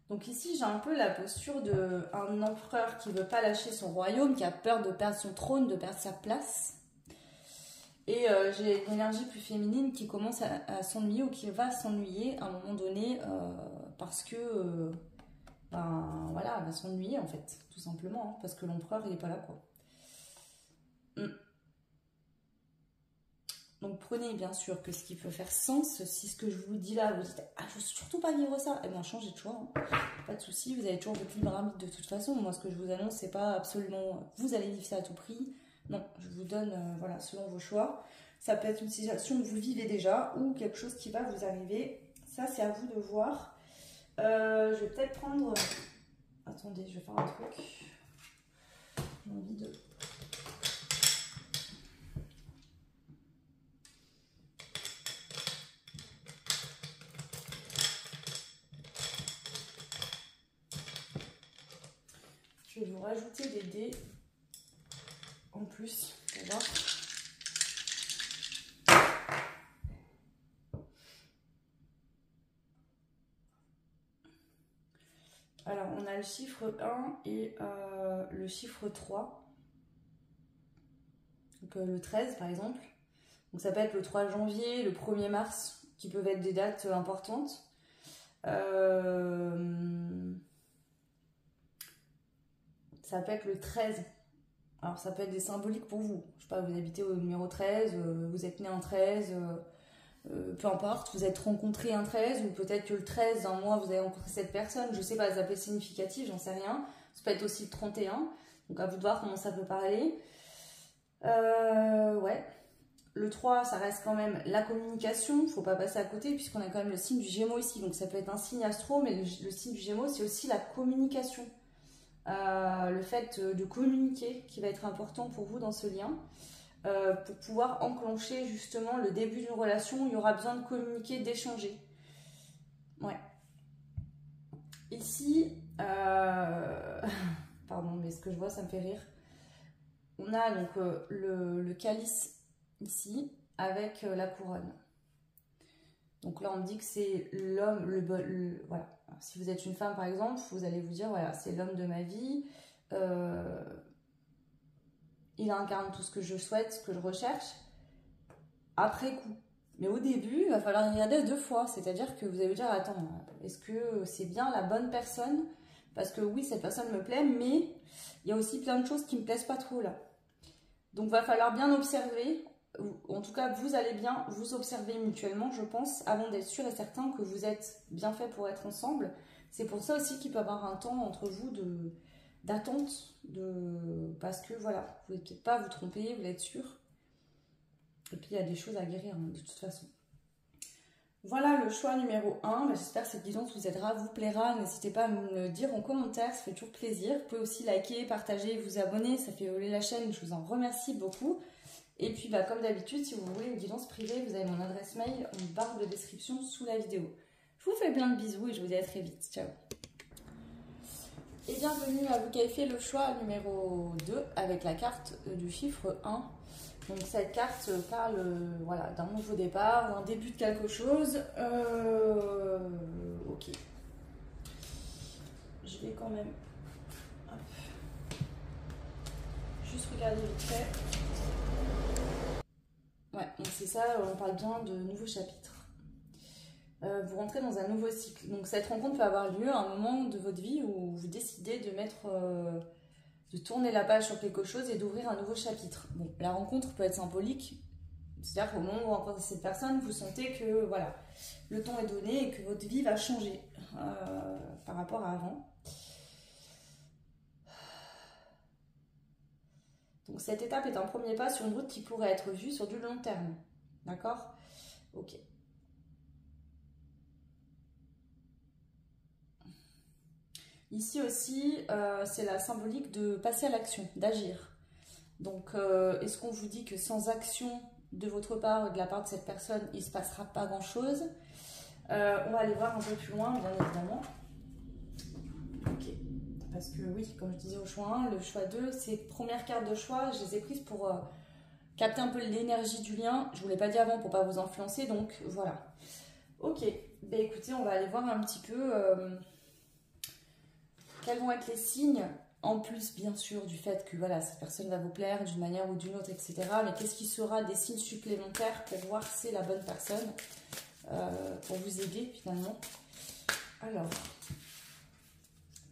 Donc ici, j'ai un peu la posture d'un empereur qui ne veut pas lâcher son royaume, qui a peur de perdre son trône, de perdre sa place. Et j'ai une énergie plus féminine qui commence à s'ennuyer ou qui va s'ennuyer à un moment donné parce que, voilà, elle va s'ennuyer en fait, tout simplement, hein, parce que l'empereur, il n'est pas là, quoi. Donc prenez bien sûr que ce qui peut faire sens, si ce que je vous dis là, vous dites « Ah, je veux surtout pas vivre ça », eh bien changez de choix, hein. Pas de souci, vous avez toujours votre libre arbitre de toute façon. Moi, ce que je vous annonce, c'est pas absolument « Vous allez vivre ça à tout prix ». Non, je vous donne, voilà, selon vos choix. Ça peut être une situation que vous vivez déjà ou quelque chose qui va vous arriver. Ça, c'est à vous de voir. Je vais peut-être prendre... Attendez, je vais faire un truc. J'ai envie de... Je vais vous rajouter des dés en plus pour voir. Alors, on a le chiffre 1 et le chiffre 3. Donc, le 13, par exemple. Donc, ça peut être le 3 janvier, le 1er mars, qui peuvent être des dates importantes. Ça peut être le 13. Alors, ça peut être des symboliques pour vous. Je sais pas, vous habitez au numéro 13, vous êtes né un 13, peu importe, vous êtes rencontré un 13, ou peut-être que le 13 d'un mois, vous avez rencontré cette personne. Je sais pas, ça peut être significatif, j'en sais rien. Ça peut être aussi le 31. Donc, à vous de voir comment ça peut parler. Ouais. Le 3, ça reste quand même la communication, il ne faut pas passer à côté puisqu'on a quand même le signe du Gémeaux ici. Donc ça peut être un signe astro, mais le signe du Gémeaux, c'est aussi la communication. Le fait de communiquer qui va être important pour vous dans ce lien. Pour pouvoir enclencher justement le début d'une relation, il y aura besoin de communiquer, d'échanger. Ouais. Ici, pardon, mais ce que je vois, ça me fait rire. On a donc le calice ici avec la couronne. Donc là, on me dit que c'est l'homme, voilà. Alors, si vous êtes une femme, par exemple, vous allez vous dire, voilà, c'est l'homme de ma vie. Il incarne tout ce que je souhaite, ce que je recherche, après coup. Mais au début, il va falloir regarder 2 fois. C'est-à-dire que vous allez vous dire, attends, est-ce que c'est bien la bonne personne? Parce que oui, cette personne me plaît, mais il y a aussi plein de choses qui ne me plaisent pas trop là. Donc, il va falloir bien observer. En tout cas, vous allez bien vous observer mutuellement, je pense, avant d'être sûr et certain que vous êtes bien fait pour être ensemble. C'est pour ça aussi qu'il peut y avoir un temps entre vous d'attente, parce que voilà, vous ne pouvez peut-être pas vous tromper, vous voulez être sûr. Et puis il y a des choses à guérir hein, de toute façon. Voilà le choix numéro 1. J'espère que cette guidance vous aidera, vous plaira. N'hésitez pas à me le dire en commentaire, ça fait toujours plaisir. Vous pouvez aussi liker, partager, vous abonner, ça fait voler la chaîne, je vous en remercie beaucoup. Et puis comme d'habitude, si vous voulez une guidance privée, vous avez mon adresse mail en barre de description sous la vidéo. Je vous fais plein de bisous et je vous dis à très vite. Ciao. Et bienvenue à vous qui avez fait le choix numéro 2 avec la carte du chiffre 1. Donc cette carte parle voilà, d'un nouveau départ, d'un début de quelque chose. Ok. Je vais quand même juste regarder vite fait. Ouais, donc c'est ça, on parle bien de nouveaux chapitres. Vous rentrez dans un nouveau cycle. Donc cette rencontre peut avoir lieu à un moment de votre vie où vous décidez de de tourner la page sur quelque chose et d'ouvrir un nouveau chapitre. Bon, la rencontre peut être symbolique, c'est-à-dire qu'au moment où vous rencontrez cette personne, vous sentez que voilà, le ton est donné et que votre vie va changer par rapport à avant. Donc cette étape est un premier pas sur une route qui pourrait être vue sur du long terme. D'accord? Ok. Ici aussi, c'est la symbolique de passer à l'action, d'agir. Donc, est-ce qu'on vous dit que sans action de votre part ou de la part de cette personne, il ne se passera pas grand-chose? On va aller voir un peu plus loin, bien évidemment. Ok. Parce que oui, comme je disais au choix 1, le choix 2, ces premières cartes de choix, je les ai prises pour capter un peu l'énergie du lien. Je ne vous l'ai pas dit avant pour ne pas vous influencer, donc voilà. Ok, ben écoutez, on va aller voir un petit peu quels vont être les signes, en plus bien sûr du fait que voilà, cette personne va vous plaire d'une manière ou d'une autre, etc. Mais qu'est-ce qui sera des signes supplémentaires pour voir si c'est la bonne personne, pour vous aider finalement. Alors,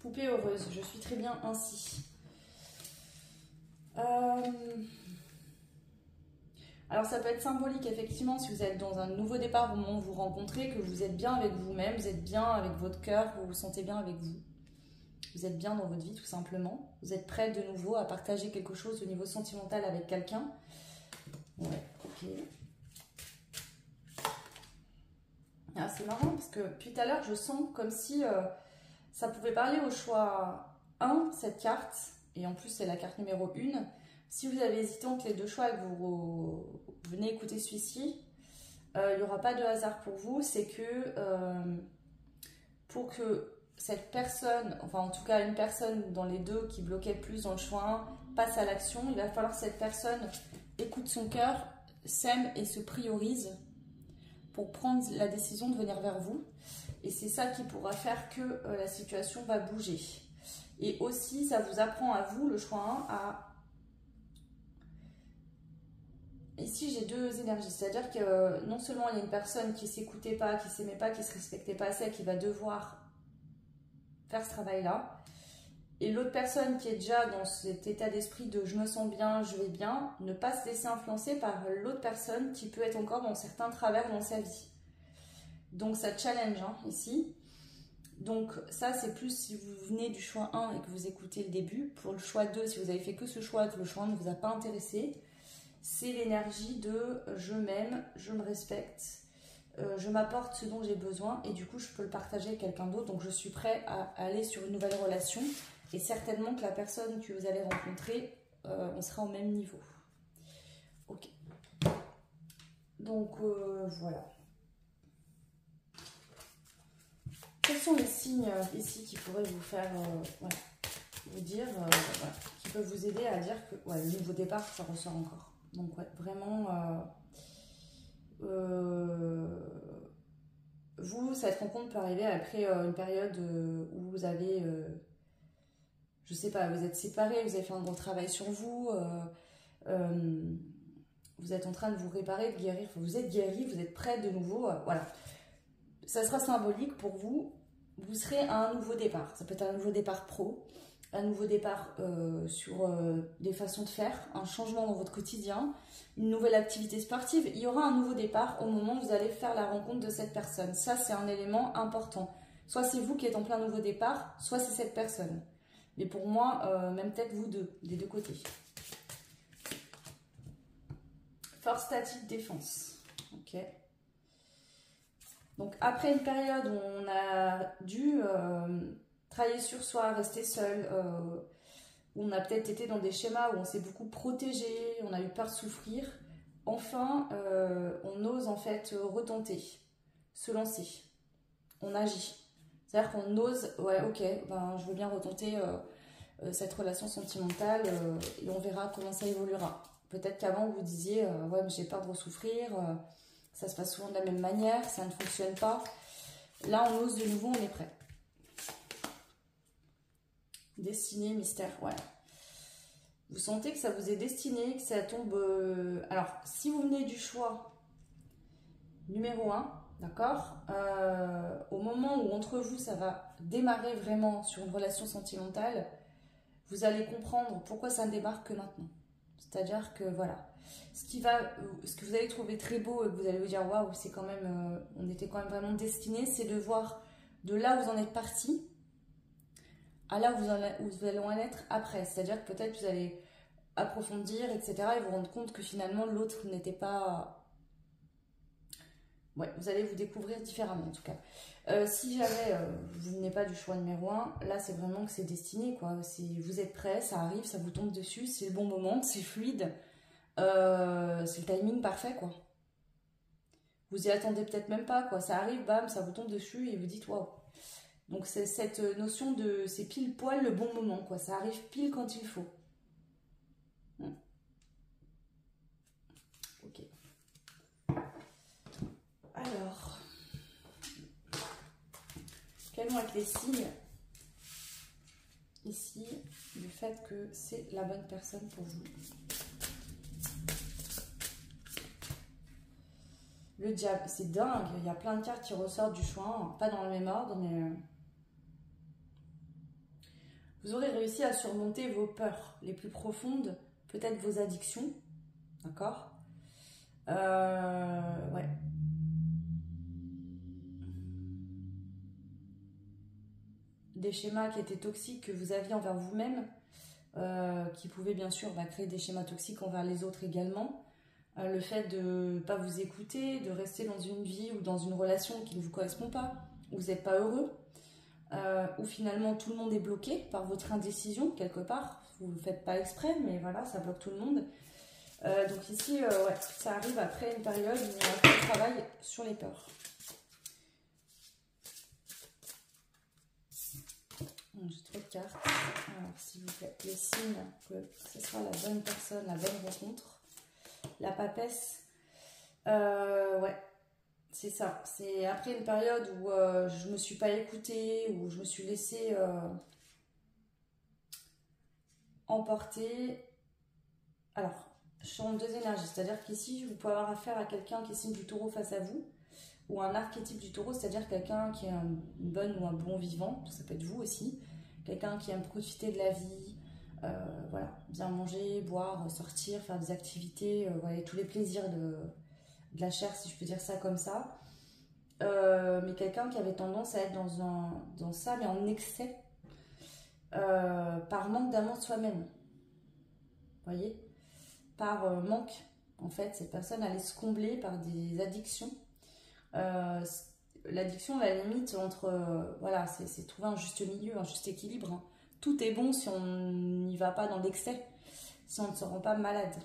poupée heureuse, je suis très bien ainsi. Alors ça peut être symbolique effectivement si vous êtes dans un nouveau départ au moment où vous rencontrez, que vous êtes bien avec vous-même, vous êtes bien avec votre cœur, vous vous sentez bien avec vous. Vous êtes bien dans votre vie tout simplement. Vous êtes prêt de nouveau à partager quelque chose au niveau sentimental avec quelqu'un. Ouais, ok. Ah, c'est marrant parce que depuis tout à l'heure je sens comme si ça pouvait parler au choix 1, cette carte. Et en plus c'est la carte numéro 1. Si vous avez hésité entre les deux choix et que vous venez écouter celui-ci, il n'y aura pas de hasard pour vous. C'est que pour que cette personne, enfin en tout cas une personne dans les deux qui bloquait plus dans le choix 1, passe à l'action, il va falloir que cette personne écoute son cœur, s'aime et se priorise pour prendre la décision de venir vers vous. Et c'est ça qui pourra faire que la situation va bouger. Et aussi, ça vous apprend à vous, le choix 1, à... Ici, j'ai deux énergies. C'est-à-dire que non seulement il y a une personne qui ne s'écoutait pas, qui ne s'aimait pas, qui ne se respectait pas assez, qui va devoir faire ce travail-là. Et l'autre personne qui est déjà dans cet état d'esprit de je me sens bien, je vais bien, ne pas se laisser influencer par l'autre personne qui peut être encore dans certains travers dans sa vie. Donc ça challenge hein, ici. Donc ça c'est plus si vous venez du choix 1 et que vous écoutez le début. Pour le choix 2, si vous avez fait que ce choix et que le choix 1 ne vous a pas intéressé. c'est l'énergie de je m'aime, je me respecte, je m'apporte ce dont j'ai besoin et du coup je peux le partager avec quelqu'un d'autre. Donc je suis prêt à aller sur une nouvelle relation et certainement que la personne que vous allez rencontrer, on sera au même niveau. Ok. Donc voilà. Quels sont les signes ici qui pourraient vous faire, voilà, vous dire, voilà, qui peuvent vous aider à dire que ouais, le nouveau départ, ça ressort encore. Donc ouais, vraiment, vous, cette rencontre peut arriver après une période où vous avez, je sais pas, vous êtes séparés, vous avez fait un gros travail sur vous, vous êtes en train de vous réparer, de guérir, enfin, vous êtes guéri, vous êtes prêt de nouveau, voilà. Ça sera symbolique pour vous, vous serez à un nouveau départ. Ça peut être un nouveau départ pro, un nouveau départ sur des façons de faire, un changement dans votre quotidien, une nouvelle activité sportive. Il y aura un nouveau départ au moment où vous allez faire la rencontre de cette personne. Ça, c'est un élément important. Soit c'est vous qui êtes en plein nouveau départ, soit c'est cette personne. Mais pour moi, même peut-être vous deux, des deux côtés. Force statique défense. Ok. Donc après une période où on a dû travailler sur soi, rester seul, où on a peut-être été dans des schémas où on s'est beaucoup protégé, on a eu peur de souffrir, enfin on ose en fait retenter, se lancer, on agit. C'est-à-dire qu'on ose, ouais ok, ben, je veux bien retenter cette relation sentimentale et on verra comment ça évoluera. Peut-être qu'avant vous disiez, ouais mais j'ai peur de ressouffrir, ça se passe souvent de la même manière, ça ne fonctionne pas. Là, on ose de nouveau, on est prêt. Destiné, mystère, ouais. Vous sentez que ça vous est destiné, que ça tombe... Alors, si vous venez du choix numéro 1, d'accord, au moment où entre vous, ça va démarrer vraiment sur une relation sentimentale, vous allez comprendre pourquoi ça ne démarre que maintenant. C'est-à-dire que, voilà, ce que vous allez trouver très beau et que vous allez vous dire waouh, c'est quand même, on était quand même vraiment destinés, c'est de voir de là où vous en êtes parti à là où vous allez en être après. C'est-à-dire que peut-être vous allez approfondir, etc. et vous rendre compte que finalement l'autre n'était pas... Ouais, vous allez vous découvrir différemment en tout cas. Si jamais vous n'êtes pas du choix numéro 1, là c'est vraiment que c'est destiné, quoi. Vous êtes prêt, ça arrive, ça vous tombe dessus, c'est le bon moment, c'est fluide. C'est le timing parfait, quoi. Vous y attendez peut-être même pas, quoi. Ça arrive, bam, ça vous tombe dessus et vous dites waouh. Donc c'est cette notion de c'est pile poil le bon moment, quoi. Ça arrive pile quand il faut. Ok. Alors, quels vont être les signes ici du fait que c'est la bonne personne pour vous? Le diable, c'est dingue, il y a plein de cartes qui ressortent du choix, pas dans le même ordre, mais vous aurez réussi à surmonter vos peurs les plus profondes, peut-être vos addictions, d'accord? Ouais. Des schémas qui étaient toxiques que vous aviez envers vous-même, qui pouvaient bien sûr créer des schémas toxiques envers les autres également. Le fait de ne pas vous écouter, de rester dans une vie ou dans une relation qui ne vous correspond pas, où vous n'êtes pas heureux, où finalement tout le monde est bloqué par votre indécision quelque part. Vous ne le faites pas exprès, mais voilà, ça bloque tout le monde. Donc ici, ouais, ça arrive après une période où on a fait le travail sur les peurs. J'ai trop de cartes. Alors, s'il vous plaît, les signes que ce sera la bonne personne, la bonne rencontre. La papesse, ouais, c'est ça. C'est après une période où je ne me suis pas écoutée, où je me suis laissée emporter. Alors, je suis en deux énergies, c'est-à-dire qu'ici, vous pouvez avoir affaire à quelqu'un qui est signe du taureau face à vous, ou un archétype du taureau, c'est-à-dire quelqu'un qui est une bonne ou un bon vivant, ça peut être vous aussi, quelqu'un qui aime profiter de la vie, voilà, bien manger, boire, sortir, faire des activités, voilà, tous les plaisirs de la chair, si je peux dire ça comme ça. Mais quelqu'un qui avait tendance à être dans ça, mais en excès, par manque d'amour de soi-même. Vous voyez? Par manque En fait, cette personne allait se combler par des addictions. L'addiction, la limite entre... voilà, c'est trouver un juste milieu, un juste équilibre, hein. Tout est bon si on n'y va pas dans l'excès, si on ne se rend pas malade.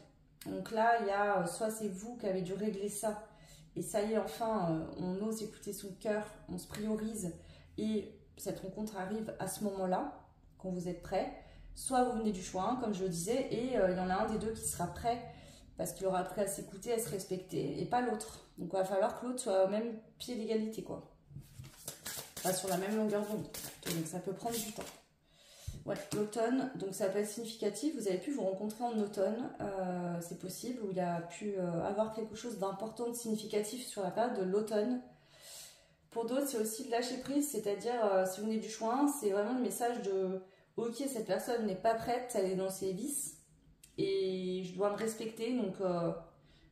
Donc là, il y a soit c'est vous qui avez dû régler ça, et ça y est, enfin, on ose écouter son cœur, on se priorise, et cette rencontre arrive à ce moment-là, quand vous êtes prêt. Soit vous venez du choix, hein, comme je le disais, et il y en a un des deux qui sera prêt, parce qu'il aura appris à s'écouter, à se respecter, et pas l'autre. Donc il va falloir que l'autre soit au même pied d'égalité, quoi. Enfin, sur la même longueur d'onde. Donc ça peut prendre du temps. Ouais, l'automne, donc ça peut être significatif. Vous avez pu vous rencontrer en automne, c'est possible, où il y a pu avoir quelque chose d'important, de significatif sur la période de l'automne. Pour d'autres, c'est aussi de lâcher prise, c'est-à-dire, si vous venez du juin, c'est vraiment le message de « Ok, cette personne n'est pas prête, elle est dans ses vices, et je dois me respecter, donc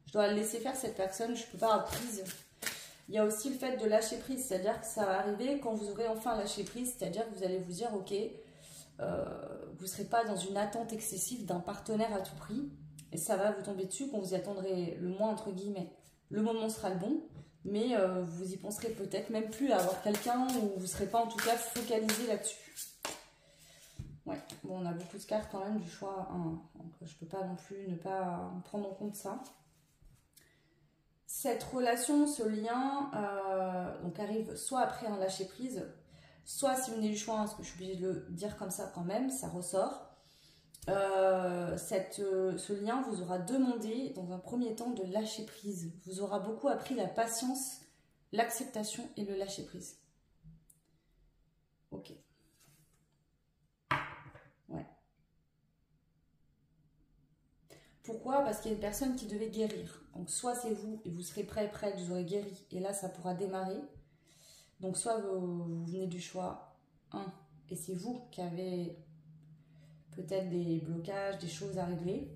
je dois laisser faire cette personne, je ne peux pas avoir prise. » Il y a aussi le fait de lâcher prise, c'est-à-dire que ça va arriver quand vous aurez enfin lâché prise, c'est-à-dire que vous allez vous dire « Ok, vous ne serez pas dans une attente excessive d'un partenaire à tout prix, et ça va vous tomber dessus quand vous y attendrez le moins, entre guillemets. Le moment sera le bon, mais vous y penserez peut-être même plus à avoir quelqu'un, ou vous ne serez pas en tout cas focalisé là-dessus. » Ouais, bon, on a beaucoup de cartes quand même du choix 1, donc je ne peux pas non plus ne pas prendre en compte ça. Cette relation, ce lien, donc arrive soit après un lâcher prise, soit si vous venez du choix 1, parce que je suis obligée de le dire comme ça quand même, ça ressort. Ce lien vous aura demandé dans un premier temps de lâcher prise. Vous aura beaucoup appris la patience, l'acceptation et le lâcher prise. Ok. Ouais. Pourquoi? Parce qu'il y a une personne qui devait guérir. Donc soit c'est vous et vous serez prête, vous aurez guéri et là ça pourra démarrer. Donc soit vous venez du choix 1 et c'est vous qui avez peut-être des blocages, des choses à régler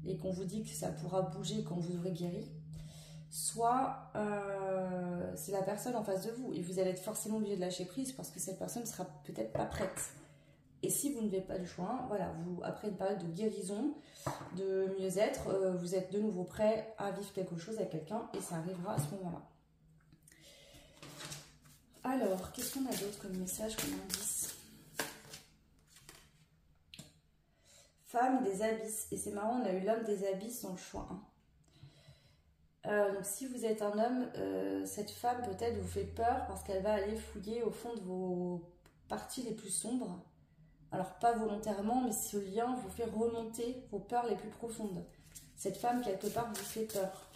et qu'on vous dit que ça pourra bouger quand vous aurez guéri. Soit c'est la personne en face de vous et vous allez être forcément obligé de lâcher prise parce que cette personne ne sera peut-être pas prête. Et si vous ne n'avez pas le choix, voilà, après une période de guérison, de mieux-être, vous êtes de nouveau prêt à vivre quelque chose avec quelqu'un et ça arrivera à ce moment-là. Alors, qu'est-ce qu'on a d'autre comme message, comme indice? Femme des abysses. Et c'est marrant, on a eu l'homme des abysses dans le choix 1. Donc si vous êtes un homme, cette femme peut-être vous fait peur parce qu'elle va aller fouiller au fond de vos parties les plus sombres. Alors pas volontairement, mais ce lien vous fait remonter vos peurs les plus profondes. Cette femme, quelque part, vous fait peur.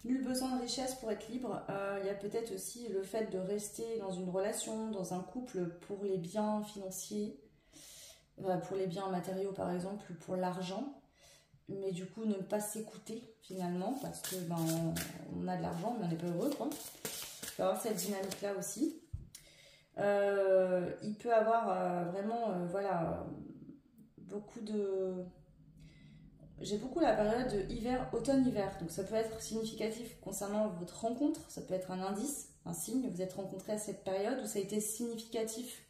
Nul besoin de richesse pour être libre. Il y a peut-être aussi le fait de rester dans une relation, dans un couple pour les biens financiers, pour les biens matériaux par exemple, pour l'argent. Mais du coup, ne pas s'écouter finalement, parce que on a de l'argent, mais on n'est pas heureux, quoi. Il peut y avoir cette dynamique-là aussi. Il peut avoir vraiment, voilà, beaucoup de... J'ai beaucoup la période hiver, automne-hiver, donc ça peut être significatif concernant votre rencontre, ça peut être un indice, un signe, vous êtes rencontrés à cette période où ça a été significatif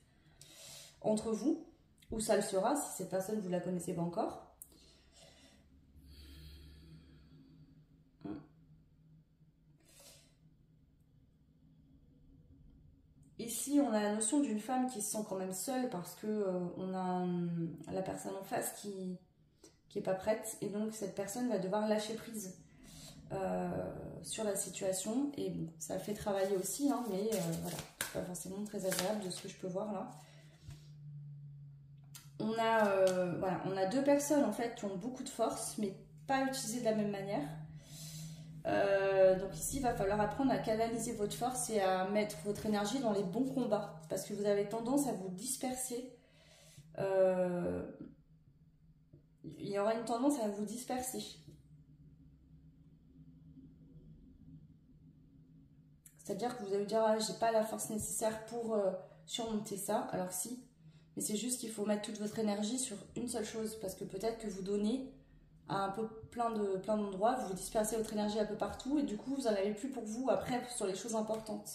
entre vous, ou ça le sera si cette personne vous la connaissez pas encore. Ici, on a la notion d'une femme qui se sent quand même seule parce que on a la personne en face qui est pas prête et donc cette personne va devoir lâcher prise sur la situation et bon, ça le fait travailler aussi, hein, mais voilà, c'est pas forcément très agréable de ce que je peux voir là. Voilà, on a deux personnes en fait qui ont beaucoup de force mais pas utilisées de la même manière. Donc ici, il va falloir apprendre à canaliser votre force et à mettre votre énergie dans les bons combats parce que vous avez tendance à vous disperser. Il y aura une tendance à vous disperser. C'est-à-dire que vous allez vous dire, ah, j'ai pas la force nécessaire pour surmonter ça, alors si. Mais c'est juste qu'il faut mettre toute votre énergie sur une seule chose parce que peut-être que vous donnez à un peu plein d'endroits, vous dispersez votre énergie un peu partout et du coup vous n'en avez plus pour vous après sur les choses importantes.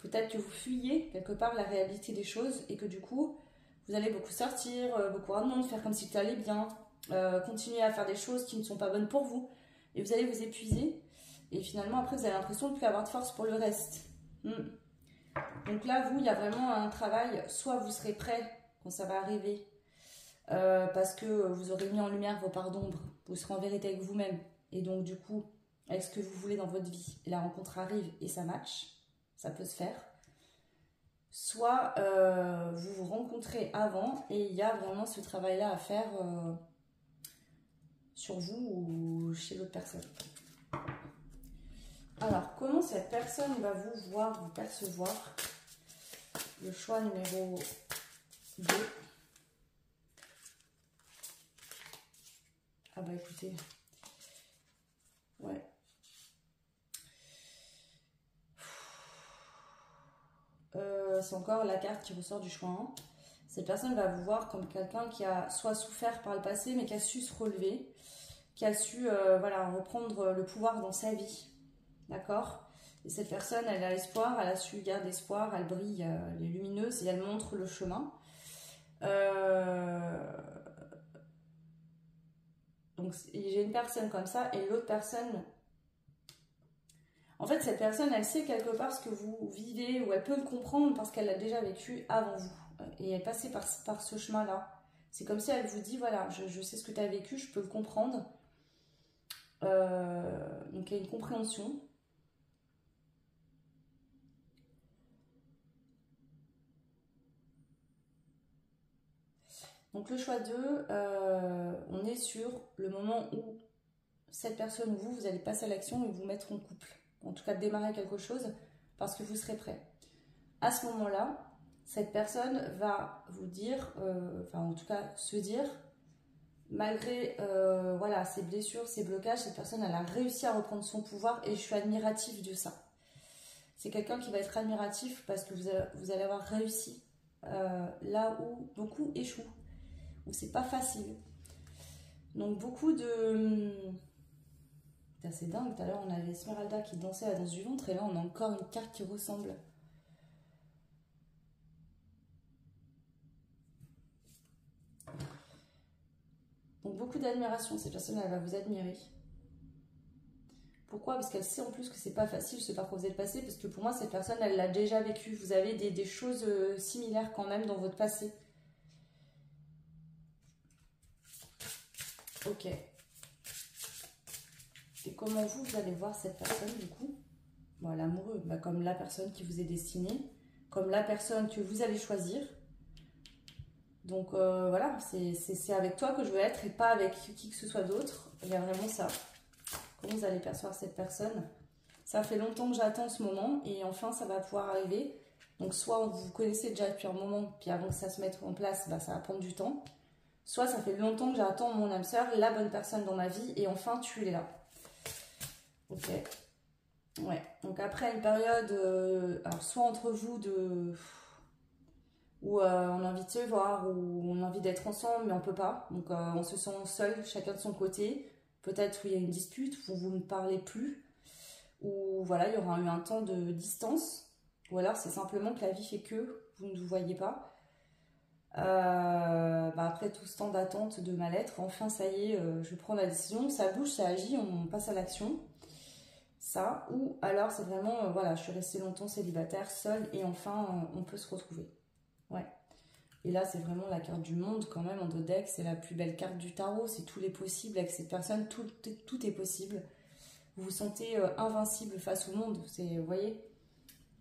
Peut-être que vous fuyez quelque part la réalité des choses et que du coup Vous allez beaucoup sortir, beaucoup voir de monde, faire comme si tout allait bien, continuer à faire des choses qui ne sont pas bonnes pour vous. Et vous allez vous épuiser. Et finalement, après, vous avez l'impression de ne plus avoir de force pour le reste. Donc là, vous, il y a vraiment un travail. Soit vous serez prêt quand ça va arriver, parce que vous aurez mis en lumière vos parts d'ombre. Vous serez en vérité avec vous-même. Et donc, du coup, avec ce que vous voulez dans votre vie. Et la rencontre arrive et ça match. Ça peut se faire. Soit vous vous rencontrez avant et il y a vraiment ce travail-là à faire sur vous ou chez l'autre personne. Alors, comment cette personne va vous voir, vous percevoir? Le choix numéro 2. Ah bah écoutez, ouais. C'est encore la carte qui ressort du choix 1. Cette personne va vous voir comme quelqu'un qui a soit souffert par le passé, mais qui a su se relever, qui a su voilà, reprendre le pouvoir dans sa vie. D'accord? Et cette personne, elle a espoir, elle a su garder espoir, elle brille, elle est lumineuse et elle montre le chemin. Donc j'ai une personne comme ça et l'autre personne... En fait, cette personne, elle sait quelque part ce que vous vivez ou elle peut le comprendre parce qu'elle l'a déjà vécu avant vous. Et elle est passée par ce chemin-là. C'est comme si elle vous dit, voilà, je sais ce que tu as vécu, je peux le comprendre. Donc il y a une compréhension. Donc le choix 2, on est sur le moment où cette personne ou vous allez passer à l'action et vous mettre en couple. En tout cas, démarrer quelque chose parce que vous serez prêt. À ce moment-là, cette personne va vous dire, enfin en tout cas se dire, malgré voilà, ses blessures, ses blocages, cette personne elle a réussi à reprendre son pouvoir et je suis admirative de ça. C'est quelqu'un qui va être admiratif parce que vous allez avoir réussi là où beaucoup échouent, où c'est pas facile. Donc beaucoup de... C'est dingue, tout à l'heure on avait Esmeralda qui dansait à la danse du ventre et là on a encore une carte qui ressemble. Donc beaucoup d'admiration, cette personne elle va vous admirer. Pourquoi? Parce qu'elle sait en plus que c'est pas facile, je sais pas quoi vous êtes passé, parce que pour moi cette personne elle l'a déjà vécu. Vous avez des choses similaires quand même dans votre passé. Ok. Et comment vous allez voir cette personne du coup? Bon, l'amoureux, bah, comme la personne qui vous est destinée, comme la personne que vous allez choisir. Donc voilà, c'est avec toi que je veux être et pas avec qui que ce soit d'autre. Il y a vraiment ça. Comment vous allez percevoir cette personne? Ça fait longtemps que j'attends ce moment et enfin ça va pouvoir arriver. Donc soit vous vous connaissez déjà depuis un moment, puis avant que ça se mette en place, bah, ça va prendre du temps. Soit ça fait longtemps que j'attends mon âme sœur, la bonne personne dans ma vie, et enfin tu es là. Ok. Ouais. Donc après une période, alors soit entre vous où on a envie de se voir, où on a envie d'être ensemble, mais on peut pas. Donc on se sent seul, chacun de son côté. Peut-être où il y a une dispute, où vous ne parlez plus, ou voilà, il y aura eu un temps de distance. Ou alors c'est simplement que la vie fait que vous ne vous voyez pas. Bah après tout ce temps d'attente, de mal-être, enfin ça y est, je prends la décision, ça bouge, ça agit, on passe à l'action. Ça, ou alors c'est vraiment, voilà, je suis restée longtemps célibataire, seule, et enfin on peut se retrouver. Ouais. Et là c'est vraiment la carte du monde quand même en dos deck, c'est la plus belle carte du tarot, c'est tous les possibles avec cette personne, tout est possible. Vous vous sentez invincible face au monde, vous voyez,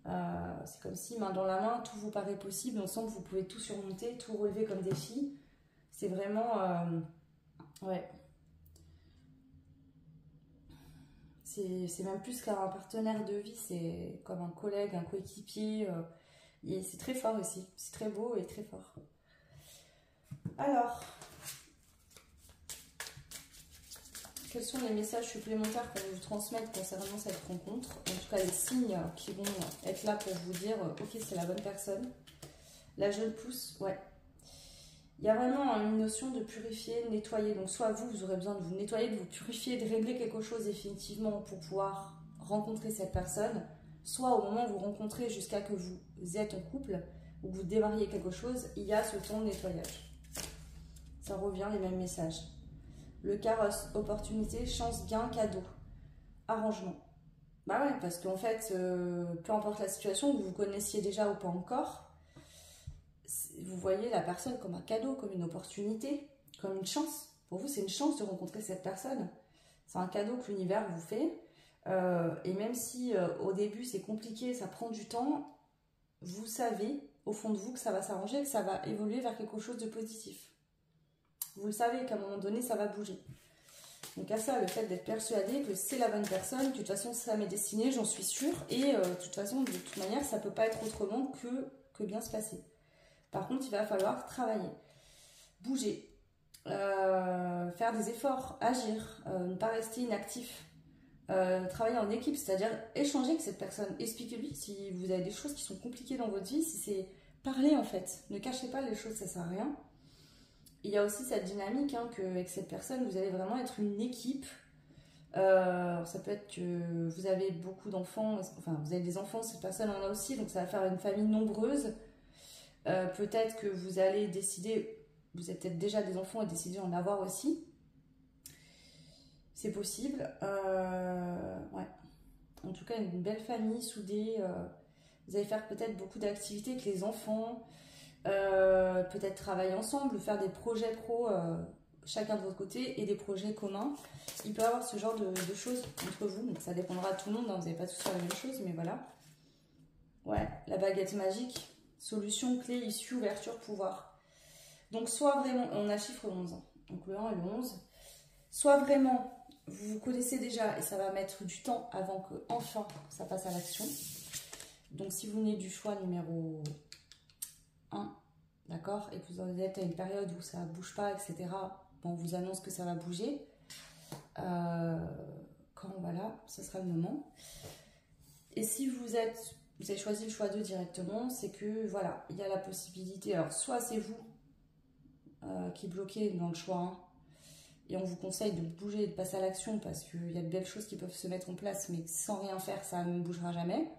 c'est comme si main dans la main, tout vous paraît possible, on sent que vous pouvez tout surmonter, tout relever comme défi. C'est vraiment, ouais, c'est même plus qu'un partenaire de vie, c'est comme un collègue, un coéquipier, et c'est très fort aussi, c'est très beau et très fort. Alors, quels sont les messages supplémentaires qu'on vous transmettre concernant cette rencontre? En tout cas, les signes qui vont être là pour vous dire « Ok, c'est la bonne personne ». La jeune pousse, ouais. Il y a vraiment une notion de purifier, de nettoyer. Donc soit vous aurez besoin de vous nettoyer, de vous purifier, de régler quelque chose définitivement pour pouvoir rencontrer cette personne. Soit au moment où vous rencontrez jusqu'à que vous êtes en couple, ou que vous démarriez quelque chose, il y a ce temps de nettoyage. Ça revient les mêmes messages. Le carrosse, opportunité, chance, gain, cadeau, arrangement. Bah ouais, parce qu'en fait, peu importe la situation, que vous connaissiez déjà ou pas encore, vous voyez la personne comme un cadeau, comme une opportunité, comme une chance. Pour vous, c'est une chance de rencontrer cette personne. C'est un cadeau que l'univers vous fait. Et même si au début c'est compliqué, ça prend du temps, vous savez au fond de vous que ça va s'arranger, que ça va évoluer vers quelque chose de positif. Vous le savez qu'à un moment donné, ça va bouger. Donc à ça, le fait d'être persuadé que c'est la bonne personne, que de toute façon ça m'est destiné, j'en suis sûre, et de toute façon, de toute manière, ça ne peut pas être autrement que bien se passer. Par contre, il va falloir travailler, bouger, faire des efforts, agir, ne pas rester inactif, travailler en équipe, c'est-à-dire échanger avec cette personne, expliquez-lui si vous avez des choses qui sont compliquées dans votre vie, si c'est parler en fait, ne cachez pas les choses, ça sert à rien. Il y a aussi cette dynamique qu'avec cette personne, vous allez vraiment être une équipe. Ça peut être que vous avez beaucoup d'enfants, enfin vous avez des enfants, cette personne en a aussi, donc ça va faire une famille nombreuse. Peut-être que vous allez décider, vous avez peut-être déjà des enfants et décider d'en avoir aussi. C'est possible. Ouais. En tout cas, une belle famille soudée. Vous allez faire peut-être beaucoup d'activités avec les enfants. Peut-être travailler ensemble, faire des projets pro chacun de votre côté et des projets communs. Il peut y avoir ce genre de choses entre vous, donc ça dépendra de tout le monde, vous n'allez pas tous faire la même chose, mais voilà. Ouais, la baguette magique, solution, clé, issue, ouverture, pouvoir. Donc soit vraiment, on a chiffre 11, donc le 1 et le 11, soit vraiment vous vous connaissez déjà et ça va mettre du temps avant que enfin ça passe à l'action. Donc si vous venez du choix numéro 1, d'accord, et que vous êtes à une période où ça ne bouge pas, etc., bon, on vous annonce que ça va bouger. Quand voilà, ce sera le moment. Et si vous avez choisi le choix 2 directement, c'est que voilà, il y a la possibilité, alors soit c'est vous qui bloquez dans le choix 1, et on vous conseille de bouger et de passer à l'action parce qu'il y a de belles choses qui peuvent se mettre en place, mais sans rien faire, ça ne bougera jamais.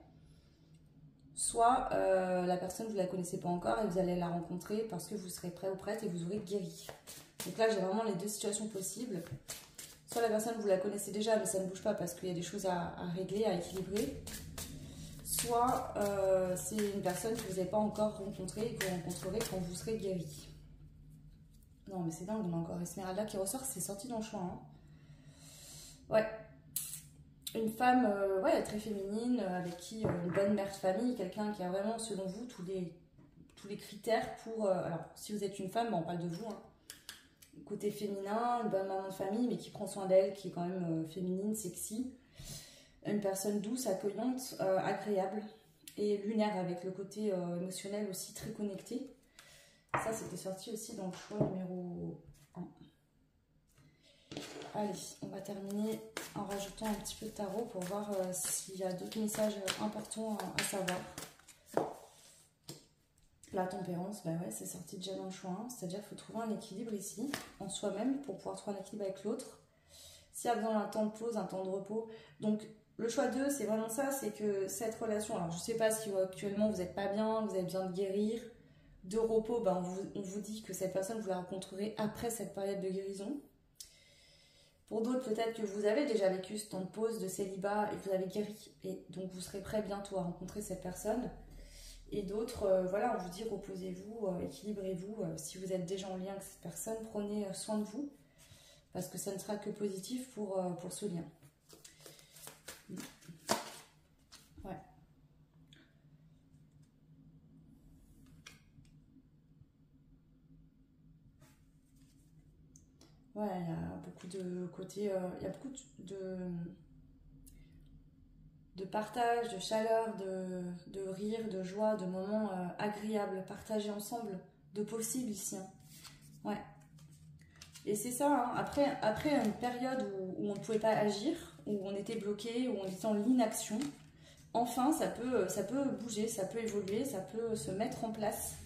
Soit la personne, vous ne la connaissez pas encore et vous allez la rencontrer parce que vous serez prêt ou prête et vous aurez guéri. Donc là, j'ai vraiment les deux situations possibles. Soit la personne, vous la connaissez déjà, mais ça ne bouge pas parce qu'il y a des choses à régler, à équilibrer. Soit c'est une personne que vous n'avez pas encore rencontrée et que vous rencontrerez quand vous serez guéri. Non, mais c'est dingue, on a encore Esmeralda qui ressort, c'est sorti dans le choix. Hein. Ouais. Une femme ouais, très féminine, avec qui une bonne mère de famille, quelqu'un qui a vraiment, selon vous, tous les critères pour... alors, si vous êtes une femme, on parle de vous. Hein. Côté féminin, une bonne maman de famille, mais qui prend soin d'elle, qui est quand même féminine, sexy. Une personne douce, accueillante, agréable et lunaire, avec le côté émotionnel aussi très connecté. Ça, c'était sorti aussi dans le choix numéro 1. Allez, on va terminer en rajoutant un petit peu de tarot pour voir s'il y a d'autres messages importants à savoir. La tempérance, bah ouais, c'est sorti déjà dans le choix 1, c'est-à-dire qu'il faut trouver un équilibre ici, en soi-même, pour pouvoir trouver un équilibre avec l'autre. S'il y a besoin d'un temps de pause, un temps de repos. Donc, le choix 2, c'est vraiment ça, c'est que cette relation, alors je ne sais pas si actuellement vous n'êtes pas bien, vous avez besoin de guérir, de repos, ben on vous dit que cette personne, vous la rencontrerez après cette période de guérison. Pour d'autres, peut-être que vous avez déjà vécu ce temps de pause, de célibat, et vous avez guéri. Et donc, vous serez prêt bientôt à rencontrer cette personne. Et d'autres, voilà, on vous dit reposez-vous, équilibrez-vous. Si vous êtes déjà en lien avec cette personne, prenez soin de vous. Parce que ça ne sera que positif pour ce lien. Ouais. Ouais, il y a beaucoup de côté, il y a beaucoup de partage, de chaleur, de rire, de joie, de moments agréables, partagés ensemble, de possible ici. Hein. Ouais. Et c'est ça, hein. Après une période où on ne pouvait pas agir, où on était bloqué, où on était en l'inaction, enfin ça peut bouger, ça peut évoluer, ça peut se mettre en place.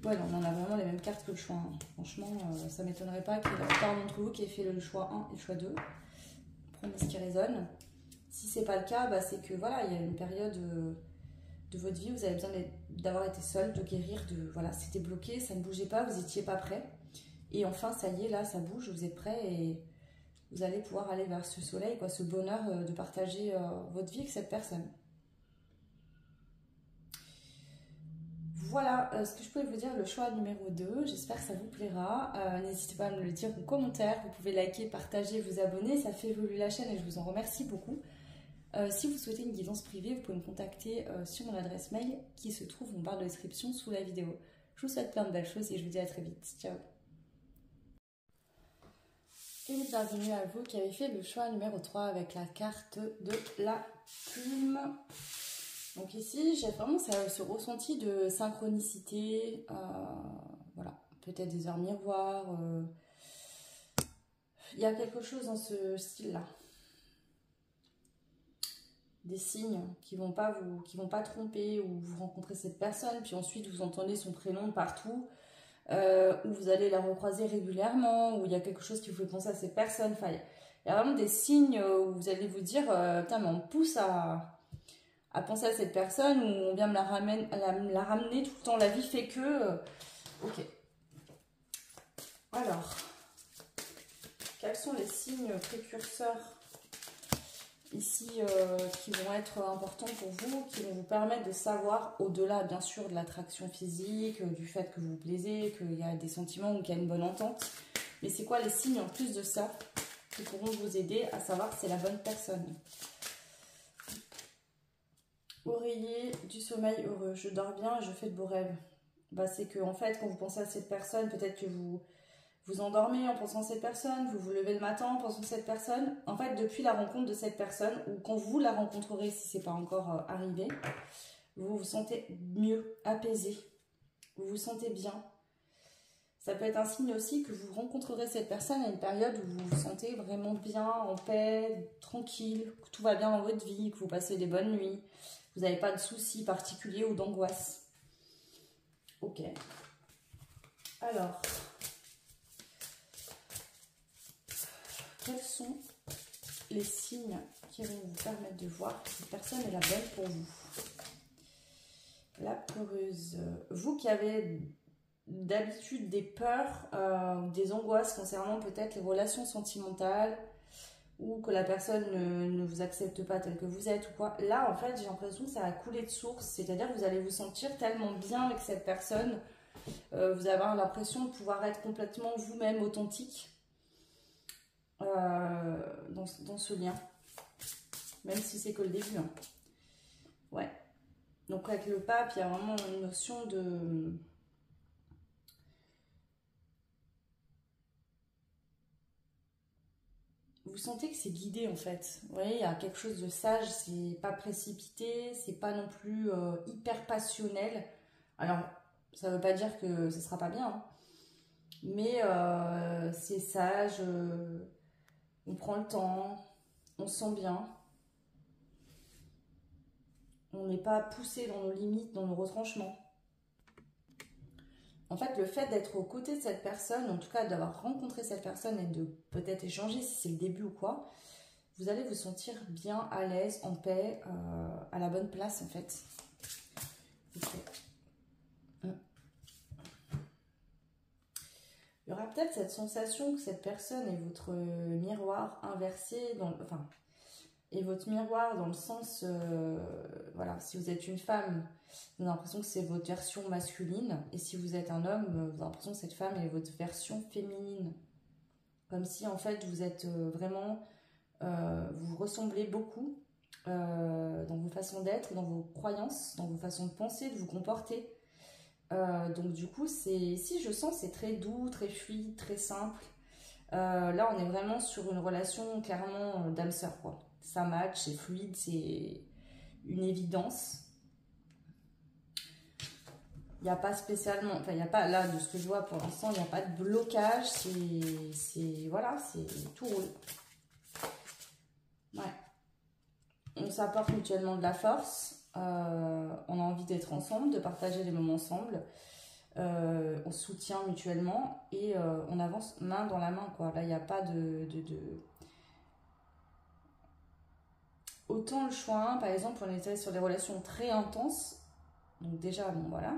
Ouais, on en a vraiment les mêmes cartes que le choix 1. Franchement, ça ne m'étonnerait pas qu'il y ait la plupart d'entre vous qui aient fait le choix 1 et le choix 2. Prenez ce qui résonne. Si c'est pas le cas, bah, c'est que voilà, il y a une période de votre vie, vous avez besoin d'avoir été seul, de guérir, voilà, c'était bloqué, ça ne bougeait pas, vous n'étiez pas prêt. Et enfin, ça y est, là, ça bouge, vous êtes prêt et vous allez pouvoir aller vers ce soleil, quoi, ce bonheur de partager votre vie avec cette personne. Voilà ce que je pouvais vous dire, le choix numéro 2. J'espère que ça vous plaira. N'hésitez pas à me le dire en commentaire. Vous pouvez liker, partager, vous abonner. Ça fait évoluer la chaîne et je vous en remercie beaucoup. Si vous souhaitez une guidance privée, vous pouvez me contacter sur mon adresse mail qui se trouve en barre de description sous la vidéo. Je vous souhaite plein de belles choses et je vous dis à très vite. Ciao. Et bienvenue à vous qui avez fait le choix numéro 3 avec la carte de la plume. Donc ici, j'ai vraiment ce ressenti de synchronicité, voilà, peut-être des heures miroirs. Il y a quelque chose dans ce style-là. Des signes qui vont pas tromper, où vous rencontrez cette personne, puis ensuite vous entendez son prénom partout, où vous allez la recroiser régulièrement, où il y a quelque chose qui vous fait penser à cette personne. Enfin, il y a vraiment des signes où vous allez vous dire, putain, mais on me pousse à penser à cette personne, ou on vient me la ramener tout le temps. La vie fait que... ok. Alors, quels sont les signes précurseurs ici qui vont être importants pour vous, qui vont vous permettre de savoir, au-delà bien sûr de l'attraction physique, du fait que vous vous plaisez, qu'il y a des sentiments ou qu'il y a une bonne entente, mais c'est quoi les signes en plus de ça qui pourront vous aider à savoir que c'est la bonne personne? Oreiller du sommeil heureux, je dors bien et je fais de beaux rêves. Bah, c'est que en fait, quand vous pensez à cette personne, peut-être que vous vous endormez en pensant à cette personne, vous vous levez le matin en pensant à cette personne. En fait, depuis la rencontre de cette personne, ou quand vous la rencontrerez, si ce n'est pas encore arrivé, vous vous sentez mieux, apaisé, vous vous sentez bien. Ça peut être un signe aussi que vous rencontrerez cette personne à une période où vous vous sentez vraiment bien, en paix, tranquille, que tout va bien dans votre vie, que vous passez des bonnes nuits, vous n'avez pas de soucis particuliers ou d'angoisse. Ok. Alors, quels sont les signes qui vont vous permettre de voir que cette personne est la bonne pour vous? La peureuse. Vous qui avez d'habitude des peurs, des angoisses concernant peut-être les relations sentimentales, ou que la personne ne vous accepte pas tel que vous êtes ou quoi. Là, en fait, j'ai l'impression que ça a coulé de source. C'est-à-dire que vous allez vous sentir tellement bien avec cette personne. Vous avez l'impression de pouvoir être complètement vous-même, authentique. Dans ce lien, même si c'est que le début, hein. Ouais, donc avec le pape, il y a vraiment une notion de vous sentez que c'est guidé en fait. Vous voyez, il y a quelque chose de sage, c'est pas précipité, c'est pas non plus hyper passionnel. Alors ça veut pas dire que ce sera pas bien, hein. Mais c'est sage, on prend le temps, on se sent bien. On n'est pas poussé dans nos limites, dans nos retranchements. En fait, le fait d'être aux côtés de cette personne, en tout cas d'avoir rencontré cette personne et de peut-être échanger si c'est le début ou quoi, vous allez vous sentir bien, à l'aise, en paix, à la bonne place en fait. Okay. Il y aura peut-être cette sensation que cette personne est votre miroir inversé, et votre miroir dans le sens, voilà, si vous êtes une femme, vous avez l'impression que c'est votre version masculine, et si vous êtes un homme, vous avez l'impression que cette femme est votre version féminine. Comme si en fait vous êtes vraiment, vous vous ressemblez beaucoup dans vos façons d'être, dans vos croyances, dans vos façons de penser, de vous comporter. Donc du coup, si je sens c'est très doux, très fluide, très simple. Là, on est vraiment sur une relation clairement d'âme-sœur, quoi. Ça match, c'est fluide, c'est une évidence. Il n'y a pas spécialement, enfin, il n'y a pas, là, de ce que je vois pour l'instant, il n'y a pas de blocage, voilà, c'est tout roule. Ouais. On s'apporte mutuellement de la force, on a envie d'être ensemble, de partager des moments ensemble. On se soutient mutuellement et on avance main dans la main, quoi. Là, il n'y a pas Autant le choix 1, par exemple, on était sur des relations très intenses, Donc déjà, bon voilà.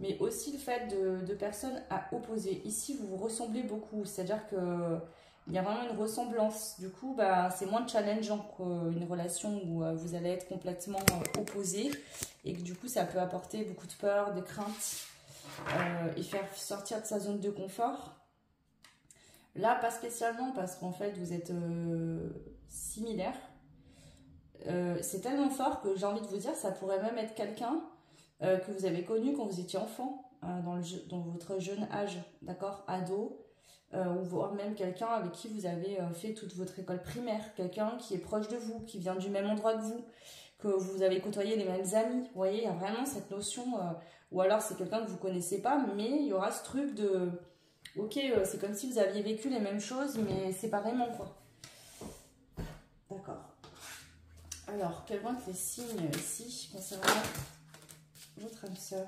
Mais aussi le fait de personnes à opposer. Ici, vous vous ressemblez beaucoup. C'est-à-dire que il y a vraiment une ressemblance. Du coup, bah, c'est moins challengeant qu'une relation où vous allez être complètement opposés. Et que du coup, ça peut apporter beaucoup de peur, de crainte. Et faire sortir de sa zone de confort. Là, pas spécialement parce qu'en fait, vous êtes similaires. C'est tellement fort que j'ai envie de vous dire, ça pourrait même être quelqu'un que vous avez connu quand vous étiez enfant, dans votre jeune âge, d'accord, ado, ou voire même quelqu'un avec qui vous avez fait toute votre école primaire, quelqu'un qui est proche de vous, qui vient du même endroit que vous, que vous avez côtoyé les mêmes amis. Vous voyez, il y a vraiment cette notion, ou alors c'est quelqu'un que vous connaissez pas, mais il y aura ce truc de, ok, c'est comme si vous aviez vécu les mêmes choses, mais séparément, quoi. D'accord. Alors, quels vont être les signes ici concernant votre âme sœur?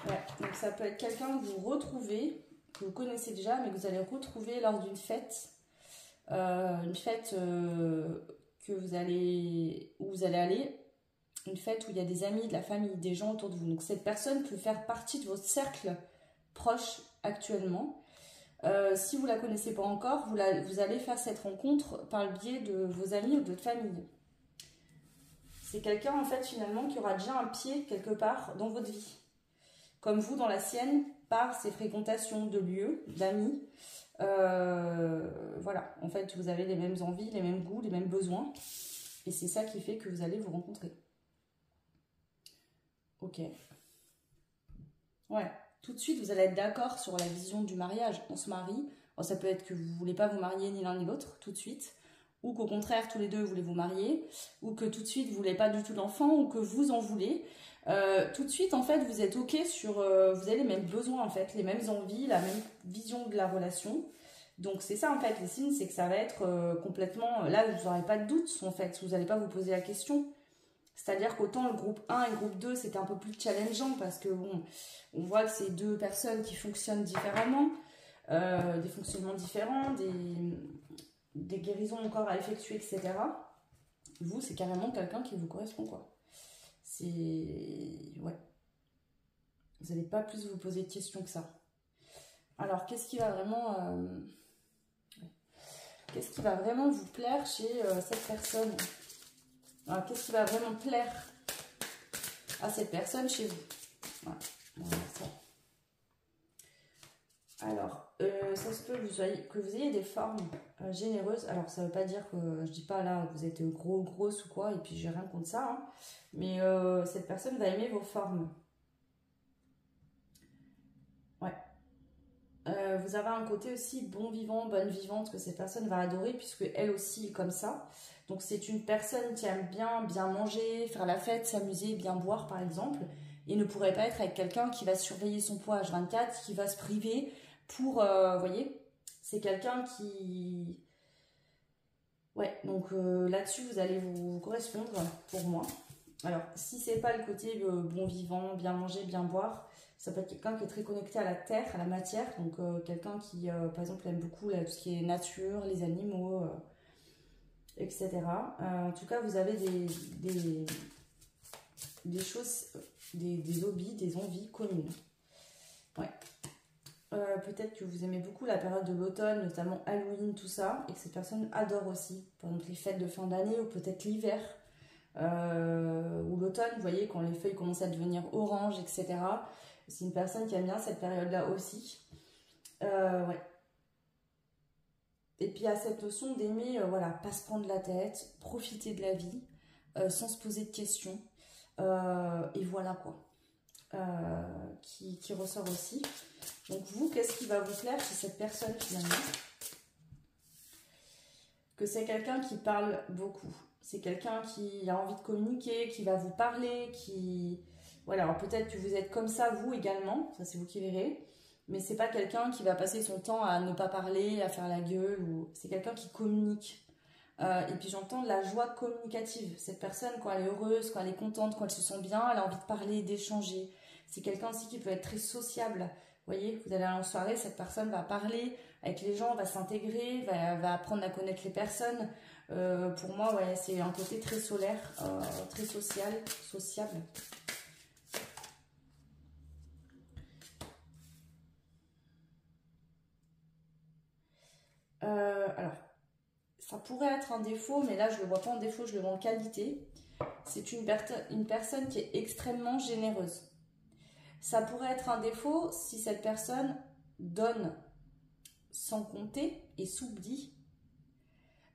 Ouais, donc ça peut être quelqu'un que vous retrouvez, que vous connaissez déjà, mais que vous allez retrouver lors d'une fête. Une fête où vous allez aller, une fête où il y a des amis, de la famille, des gens autour de vous. Donc cette personne peut faire partie de votre cercle proche actuellement. Si vous ne la connaissez pas encore, vous allez faire cette rencontre par le biais de vos amis ou de votre famille. C'est quelqu'un en fait finalement qui aura déjà un pied quelque part dans votre vie. Comme vous dans la sienne, par ses fréquentations de lieux, d'amis. Voilà, en fait vous avez les mêmes envies, les mêmes goûts, les mêmes besoins. Et c'est ça qui fait que vous allez vous rencontrer. Ok. Ouais. Tout de suite, vous allez être d'accord sur la vision du mariage. On se marie. Alors, ça peut être que vous ne voulez pas vous marier ni l'un ni l'autre tout de suite. Ou qu'au contraire, tous les deux voulez vous marier. Ou que tout de suite, vous ne voulez pas du tout d'enfant. Ou que vous en voulez. Tout de suite, en fait, vous êtes ok sur... vous avez les mêmes besoins, en fait. Les mêmes envies, la même vision de la relation. Donc, c'est ça, en fait. Les signes, c'est que ça va être complètement... Là, vous n'aurez pas de doute, en fait. Vous n'allez pas vous poser la question. C'est-à-dire qu'autant le groupe 1 et le groupe 2, c'était un peu plus challengeant parce que bon, on voit que c'est deux personnes qui fonctionnent différemment, des fonctionnements différents, des guérisons encore à effectuer, etc. Vous, c'est carrément quelqu'un qui vous correspond, quoi. C'est... Ouais. Vous n'allez pas plus vous poser de questions que ça. Alors, qu'est-ce qui va vraiment... Qu'est-ce qui va vraiment vous plaire chez cette personne ? Alors, qu'est-ce qui va vraiment plaire à cette personne chez vous? Voilà. Alors, ça se peut que vous ayez des formes généreuses. Alors, ça ne veut pas dire que, je dis pas là, vous êtes gros, grosse ou quoi, et puis j'ai rien contre ça. Hein, mais cette personne va aimer vos formes. Ouais. Vous avez un côté aussi bon vivant, bonne vivante, que cette personne va adorer, puisque elle aussi est comme ça. Donc c'est une personne qui aime bien manger, faire la fête, s'amuser, bien boire par exemple, et ne pourrait pas être avec quelqu'un qui va surveiller son poids H24, qui va se priver pour, vous voyez, c'est quelqu'un qui... Ouais, donc là-dessus vous allez vous correspondre pour moi. Alors si c'est pas le côté bon vivant, bien manger, bien boire, ça peut être quelqu'un qui est très connecté à la terre, à la matière, donc quelqu'un qui par exemple aime beaucoup tout ce qui est nature, les animaux... etc. En tout cas, vous avez des choses, des hobbies, des envies communes. Ouais. Peut-être que vous aimez beaucoup la période de l'automne, notamment Halloween, tout ça, et que ces personnes adorent aussi. Par exemple, les fêtes de fin d'année ou peut-être l'hiver. Ou l'automne, vous voyez, quand les feuilles commencent à devenir oranges, etc. C'est une personne qui aime bien cette période-là aussi. Ouais. Et puis à cette notion d'aimer, voilà, pas se prendre la tête, profiter de la vie, sans se poser de questions. Et voilà quoi. Qui ressort aussi. Donc vous, qu'est-ce qui va vous plaire chez cette personne finalement? Que c'est quelqu'un qui parle beaucoup. C'est quelqu'un qui a envie de communiquer, qui va vous parler, qui... Voilà, alors peut-être que vous êtes comme ça vous également, ça c'est vous qui verrez. Mais c'est pas quelqu'un qui va passer son temps à ne pas parler, à faire la gueule. C'est quelqu'un qui communique. Et puis j'entends de la joie communicative. Cette personne, quand elle est heureuse, quand elle est contente, quand elle se sent bien, elle a envie de parler, d'échanger. C'est quelqu'un aussi qui peut être très sociable. Vous voyez, vous allez aller en soirée, cette personne va parler avec les gens, va s'intégrer, va apprendre à connaître les personnes. Pour moi, ouais, c'est un côté très solaire, très sociable. alors, ça pourrait être un défaut, mais là, je ne le vois pas en défaut, je le vois en qualité. C'est une personne qui est extrêmement généreuse. Ça pourrait être un défaut si cette personne donne sans compter et s'oublie.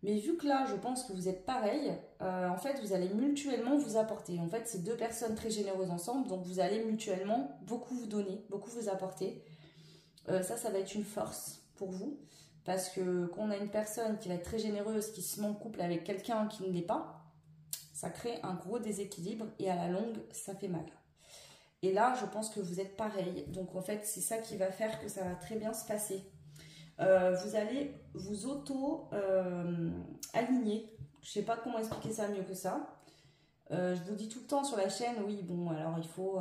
Mais vu que là, je pense que vous êtes pareil, en fait, vous allez mutuellement vous apporter. En fait, c'est deux personnes très généreuses ensemble, donc vous allez mutuellement beaucoup vous donner, beaucoup vous apporter. Ça va être une force pour vous, parce que quand on a une personne qui va être très généreuse, qui se met en couple avec quelqu'un qui ne l'est pas, ça crée un gros déséquilibre et à la longue, ça fait mal. Et là, je pense que vous êtes pareil. Donc, en fait, c'est ça qui va faire que ça va très bien se passer. Vous allez vous auto-aligner. Je ne sais pas comment expliquer ça mieux que ça. Je vous dis tout le temps sur la chaîne, oui, bon, alors il faut...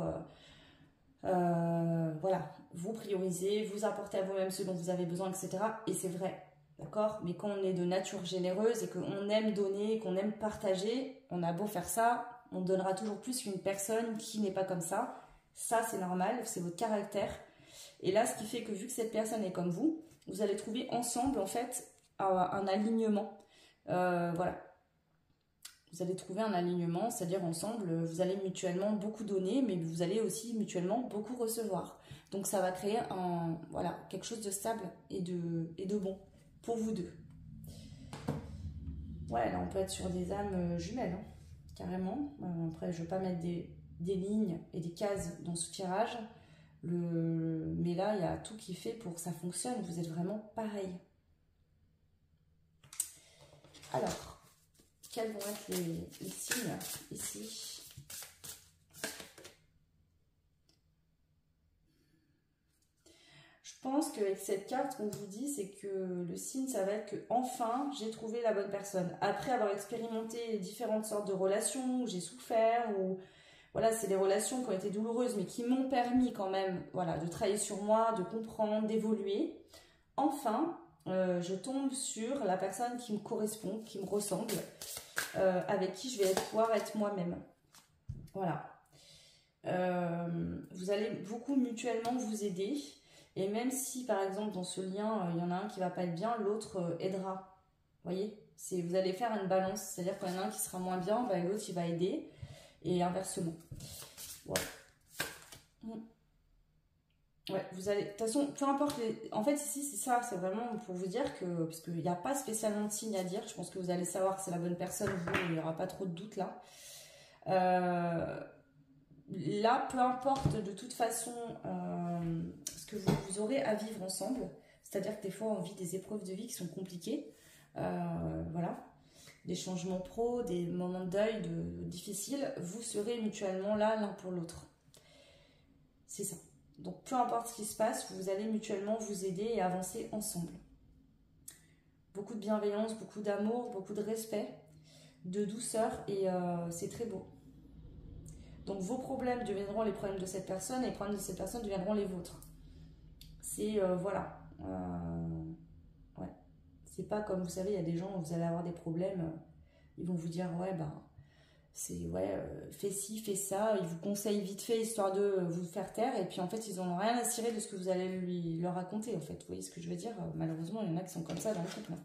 voilà, vous prioriser, vous apporter à vous-même ce dont vous avez besoin, etc. Et c'est vrai, d'accord? Mais quand on est de nature généreuse et qu'on aime donner, qu'on aime partager, on a beau faire ça, on donnera toujours plus qu'une personne qui n'est pas comme ça. Ça, c'est normal, c'est votre caractère. Et là, ce qui fait que vu que cette personne est comme vous allez trouver ensemble, en fait, un alignement. Voilà. Vous allez trouver un alignement, c'est-à-dire ensemble, vous allez mutuellement beaucoup donner, mais vous allez aussi mutuellement beaucoup recevoir. Donc ça va créer voilà, quelque chose de stable et de bon pour vous deux. Ouais, là on peut être sur des âmes jumelles, hein, carrément. Après, je ne vais pas mettre des lignes et des cases dans ce tirage. Mais là, il y a tout qui fait pour que ça fonctionne. Vous êtes vraiment pareil. Alors, quels vont être les signes ici? Je pense qu'avec cette carte, ce qu'on vous dit, c'est que le signe, ça va être que enfin, j'ai trouvé la bonne personne. Après avoir expérimenté différentes sortes de relations où j'ai souffert, ou voilà, c'est des relations qui ont été douloureuses, mais qui m'ont permis quand même, voilà, de travailler sur moi, de comprendre, d'évoluer. Enfin, je tombe sur la personne qui me correspond, qui me ressemble, avec qui je vais pouvoir être moi-même. Voilà. Vous allez beaucoup mutuellement vous aider. Et même si, par exemple, dans ce lien, il y en a un qui va pas être bien, l'autre aidera. Vous voyez? Vous allez faire une balance. C'est-à-dire qu'il y en a un qui sera moins bien, ben, l'autre, il va aider. Et inversement. Voilà. Ouais, vous allez... De toute façon, peu importe les... En fait, ici, c'est ça. C'est vraiment pour vous dire que... Parce qu'il n'y a pas spécialement de signe à dire. Je pense que vous allez savoir que c'est la bonne personne. Vous, il n'y aura pas trop de doute là. Là, peu importe de toute façon ce que vous aurez à vivre ensemble. C'est-à-dire que des fois, on vit des épreuves de vie qui sont compliquées. Voilà. Des changements pro, des moments de deuil difficiles. Vous serez mutuellement là, l'un pour l'autre. C'est ça. Donc, peu importe ce qui se passe, vous allez mutuellement vous aider et avancer ensemble. Beaucoup de bienveillance, beaucoup d'amour, beaucoup de respect, de douceur et c'est très beau. Donc, vos problèmes deviendront les problèmes de cette personne et les problèmes de cette personne deviendront les vôtres. C'est, voilà. Ouais. C'est pas comme, vous savez, il y a des gens où vous allez avoir des problèmes, ils vont vous dire, ouais, ben... c'est ouais, fais ci, fais ça, ils vous conseillent vite fait histoire de vous faire taire et puis en fait ils n'ont rien à cirer de ce que vous allez leur raconter en fait, vous voyez ce que je veux dire? Malheureusement il y en a qui sont comme ça dans le couple, hein.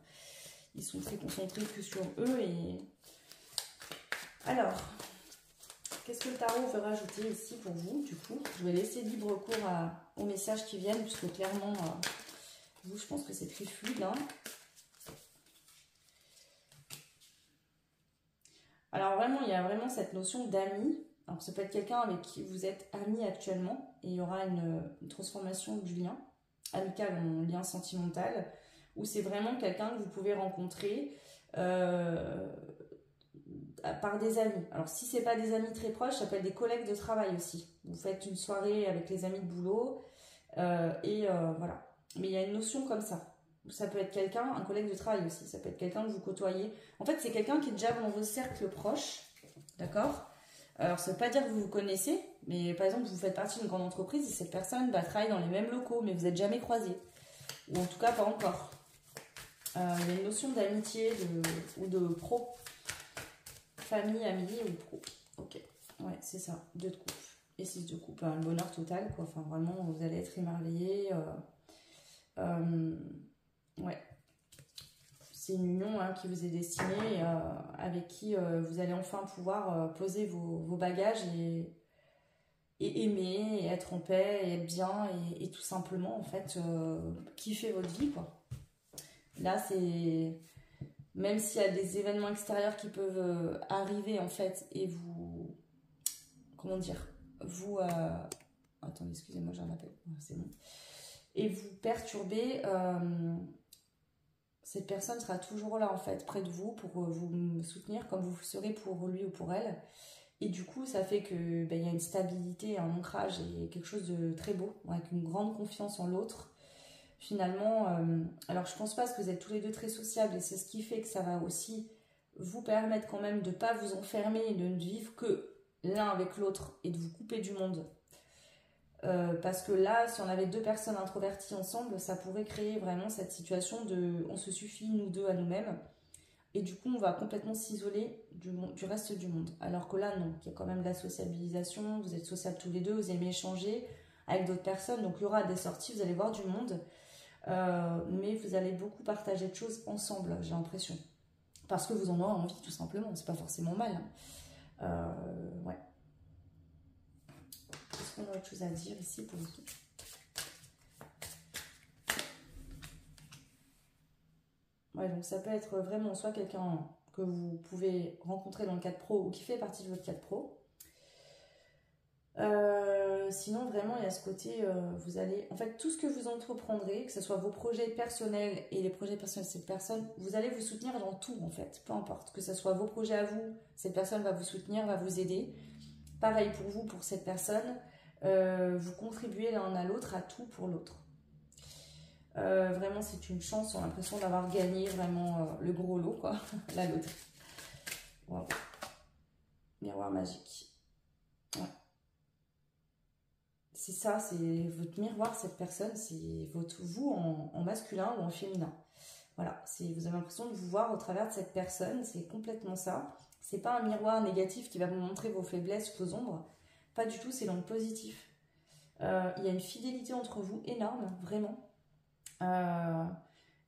Ils sont très concentrés que sur eux et... Alors, qu'est-ce que le tarot veut rajouter ici pour vous du coup? Je vais laisser libre cours aux messages qui viennent puisque clairement, vous je pense que c'est très fluide, hein. Alors vraiment, il y a vraiment cette notion d'ami. Alors ça peut être quelqu'un avec qui vous êtes ami actuellement et il y aura une transformation du lien amical en lien sentimental où c'est vraiment quelqu'un que vous pouvez rencontrer par des amis. Alors si c'est pas des amis très proches, ça peut être des collègues de travail aussi. Vous faites une soirée avec les amis de boulot voilà. Mais il y a une notion comme ça. Ça peut être quelqu'un, un collègue de travail aussi, ça peut être quelqu'un que vous côtoyez. En fait, c'est quelqu'un qui est déjà dans vos cercles proches, d'accord? Alors, ça ne veut pas dire que vous vous connaissez, mais par exemple, vous faites partie d'une grande entreprise et cette personne travaille dans les mêmes locaux, mais vous n'êtes jamais croisés. Ou en tout cas, pas encore. Il y a une notion d'amitié ou de pro. Famille, amis ou pro. Ok, ouais, c'est ça, 2 de coupe. Et 6 de coupe, le bonheur total, quoi. Enfin, vraiment, vous allez être émerveillés. Ouais. c'est une union qui vous est destinée, avec qui vous allez enfin pouvoir poser vos bagages et aimer, et être en paix, et être bien, et tout simplement, en fait, kiffer votre vie, quoi. Là, c'est... Même s'il y a des événements extérieurs qui peuvent arriver, en fait, et vous... Comment dire? Vous... Attendez, excusez-moi, j'ai un appel. C'est bon. Et vous perturber... cette personne sera toujours là, en fait, près de vous, pour vous soutenir, comme vous serez pour lui ou pour elle. Et du coup, ça fait que y a une stabilité, un ancrage et quelque chose de très beau, avec une grande confiance en l'autre. Finalement, alors je pense pas parce que vous êtes tous les deux très sociables et c'est ce qui fait que ça va aussi vous permettre quand même de ne pas vous enfermer et de ne vivre que l'un avec l'autre et de vous couper du monde. Parce que là, si on avait deux personnes introverties ensemble, ça pourrait créer vraiment cette situation de on se suffit nous deux à nous-mêmes. Et du coup, on va complètement s'isoler du reste du monde. Alors que là, non, il y a quand même de la sociabilisation, vous êtes sociables tous les deux, vous aimez échanger avec d'autres personnes. Donc, il y aura des sorties, vous allez voir du monde. Mais vous allez beaucoup partager de choses ensemble, j'ai l'impression. Parce que vous en aurez envie, tout simplement. C'est pas forcément mal. Ouais. Est-ce qu'on a autre chose à dire ici pour vous? Ouais, donc ça peut être vraiment soit quelqu'un que vous pouvez rencontrer dans le cadre pro ou qui fait partie de votre cadre pro. Sinon, vraiment, il y a ce côté, vous allez... En fait, tout ce que vous entreprendrez, que ce soit vos projets personnels et les projets personnels de cette personne, vous allez vous soutenir dans tout, en fait. Peu importe. Que ce soit vos projets à vous, cette personne va vous soutenir, va vous aider. Pareil pour vous, pour cette personne. Vous contribuez l'un à l'autre, à tout pour l'autre. Vraiment, c'est une chance. On a l'impression d'avoir gagné vraiment le gros lot, quoi. La loterie. Wow. Miroir magique. Ouais. C'est ça, c'est votre miroir, cette personne, c'est votre vous en masculin ou en féminin. Voilà, vous avez l'impression de vous voir au travers de cette personne, c'est complètement ça. C'est pas un miroir négatif qui va vous montrer vos faiblesses, vos ombres. Pas du tout, c'est dans le positif. Il y a une fidélité entre vous énorme, vraiment.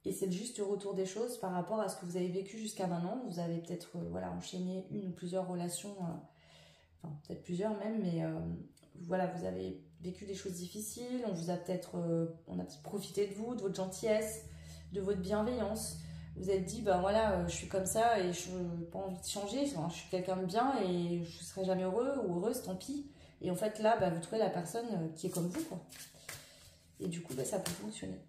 Et c'est le juste retour des choses par rapport à ce que vous avez vécu jusqu'à maintenant. Vous avez peut-être enchaîné une ou plusieurs relations, enfin peut-être plusieurs même, mais voilà, vous avez vécu des choses difficiles, on a peut-être profité de vous, de votre gentillesse, de votre bienveillance. Vous êtes dit, ben voilà, je suis comme ça et je n'ai pas envie de changer, enfin, je suis quelqu'un de bien et je ne serai jamais heureux ou heureuse, tant pis. Et en fait là, vous trouvez la personne qui est comme vous, quoi. Et du coup, ça peut fonctionner.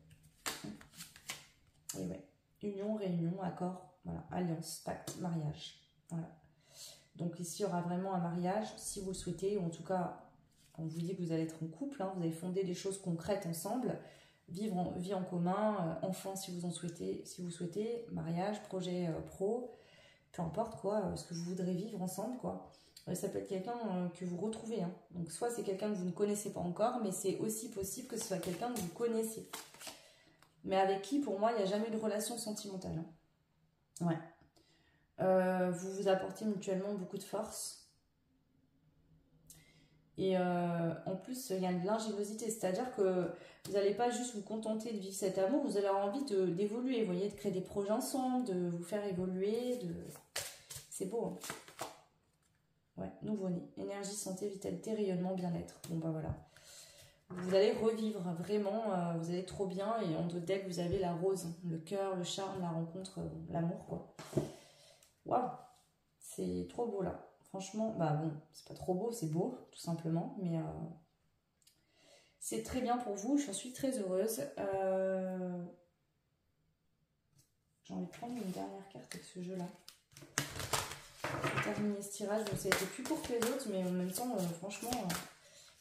Et ouais, union, réunion, accord, voilà, alliance, pacte, mariage. Voilà. Donc ici, il y aura vraiment un mariage, si vous le souhaitez, ou en tout cas, on vous dit que vous allez être en couple, vous allez fonder des choses concrètes ensemble, vie en commun, enfants si vous souhaitez, mariage, projet pro, peu importe quoi, ce que vous voudrez vivre ensemble, quoi. Ça peut être quelqu'un que vous retrouvez, donc soit c'est quelqu'un que vous ne connaissez pas encore, mais c'est aussi possible que ce soit quelqu'un que vous connaissez. Mais avec qui, pour moi, il n'y a jamais de relation sentimentale. Ouais. Vous vous apportez mutuellement beaucoup de force. Et en plus, il y a de l'ingéniosité, c'est-à-dire que vous n'allez pas juste vous contenter de vivre cet amour, vous allez avoir envie d'évoluer, vous voyez, de créer des projets ensemble, de vous faire évoluer, c'est beau. Ouais, nouveau-né, énergie, santé, vitalité, rayonnement, bien-être. Bon, voilà. Vous allez revivre, vraiment, vous allez être trop bien, et en dos de deck, vous avez la rose, le cœur, le charme, la rencontre, l'amour, quoi. Waouh, c'est trop beau, là. Franchement, bon, c'est pas trop beau, c'est beau, tout simplement, mais c'est très bien pour vous, je suis très heureuse. J'ai envie de prendre une dernière carte avec ce jeu-là. Je vais terminer ce tirage, donc ça a été plus court que les autres, mais en même temps, franchement,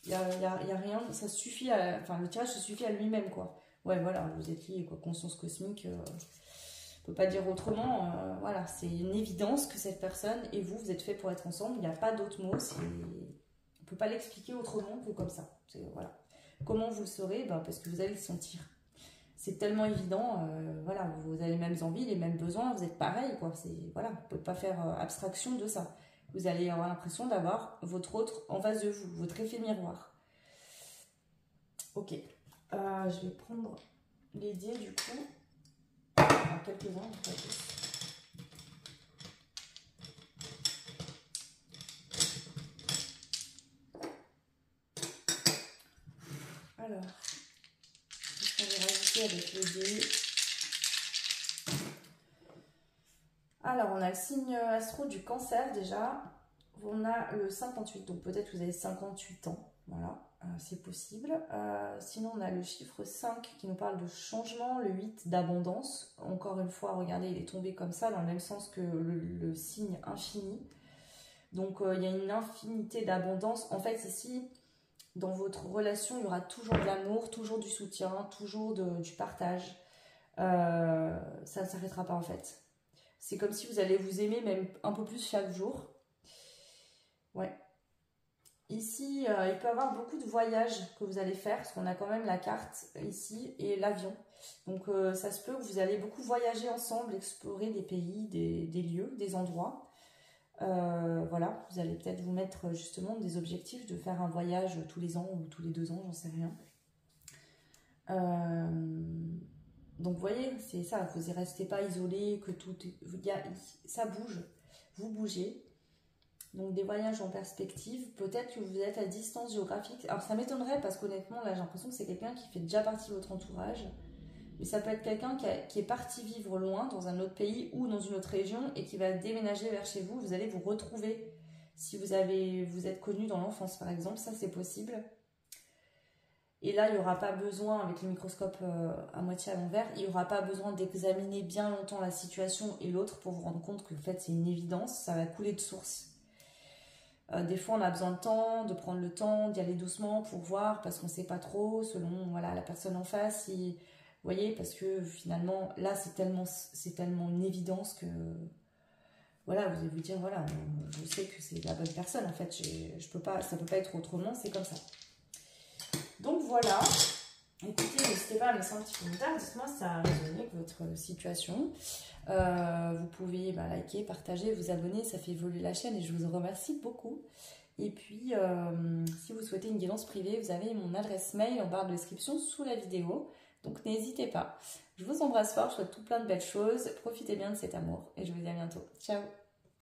il n'y a rien, ça suffit le tirage se suffit à lui-même, quoi. Ouais, voilà, vous êtes liés, quoi, conscience cosmique, on peut pas dire autrement, voilà, c'est une évidence que cette personne et vous êtes fait pour être ensemble, il n'y a pas d'autre mot, on peut pas l'expliquer autrement que comme ça. Voilà. Comment vous le saurez? Parce que vous allez le sentir. C'est tellement évident, voilà, vous avez les mêmes envies, les mêmes besoins, vous êtes pareil, quoi. Voilà, on peut pas faire abstraction de ça. Vous allez avoir l'impression d'avoir votre autre en face de vous, votre effet miroir. Ok, je vais prendre les dés du coup. quelques-uns, en fait. Alors, qu'est-ce qu'on va rajouter avec le dé? Alors, on a le signe astro du cancer déjà. On a le 58, donc peut-être que vous avez 58 ans. Voilà, c'est possible. Sinon, on a le chiffre 5 qui nous parle de changement, le 8 d'abondance. Encore une fois, regardez, il est tombé comme ça, dans le même sens que le signe infini. Donc, il y a une infinité d'abondance. En fait, ici, dans votre relation, il y aura toujours de l'amour, toujours du soutien, toujours du partage. Ça ne s'arrêtera pas, en fait. C'est comme si vous allez vous aimer même un peu plus chaque jour. Ouais. Ici, il peut y avoir beaucoup de voyages que vous allez faire, parce qu'on a quand même la carte ici et l'avion. Donc, ça se peut que vous allez beaucoup voyager ensemble, explorer des pays, des lieux, des endroits. Voilà, vous allez peut-être vous mettre justement des objectifs de faire un voyage tous les ans ou tous les 2 ans, j'en sais rien. Donc, vous voyez, c'est ça, vous ne restez pas isolé, que tout ça bouge, vous bougez. Donc, des voyages en perspective, peut-être que vous êtes à distance géographique. Alors, ça m'étonnerait parce qu'honnêtement, là, j'ai l'impression que c'est quelqu'un qui fait déjà partie de votre entourage. Mais ça peut être quelqu'un qui est parti vivre loin, dans un autre pays ou dans une autre région et qui va déménager vers chez vous. Vous allez vous retrouver si vous êtes connu dans l'enfance, par exemple. Ça, c'est possible. Et là, il n'y aura pas besoin, avec le microscope à moitié à l'envers, il n'y aura pas besoin d'examiner bien longtemps la situation et l'autre pour vous rendre compte que en fait, c'est une évidence, ça va couler de source. Des fois, on a besoin de temps, de prendre le temps, d'y aller doucement pour voir, parce qu'on ne sait pas trop, selon voilà, la personne en face. Vous voyez, parce que finalement, là, c'est tellement une évidence que voilà, vous allez vous dire, voilà, je sais que c'est la bonne personne, en fait, ça peut pas être autrement, c'est comme ça. Donc voilà, écoutez, n'hésitez pas à me laisser un petit commentaire, dites-moi si ça a résonné avec votre situation. Vous pouvez liker, partager, vous abonner, ça fait évoluer la chaîne et je vous en remercie beaucoup. Et puis, si vous souhaitez une guidance privée, vous avez mon adresse mail en barre de description sous la vidéo. Donc n'hésitez pas. Je vous embrasse fort, je souhaite tout plein de belles choses. Profitez bien de cet amour et je vous dis à bientôt. Ciao!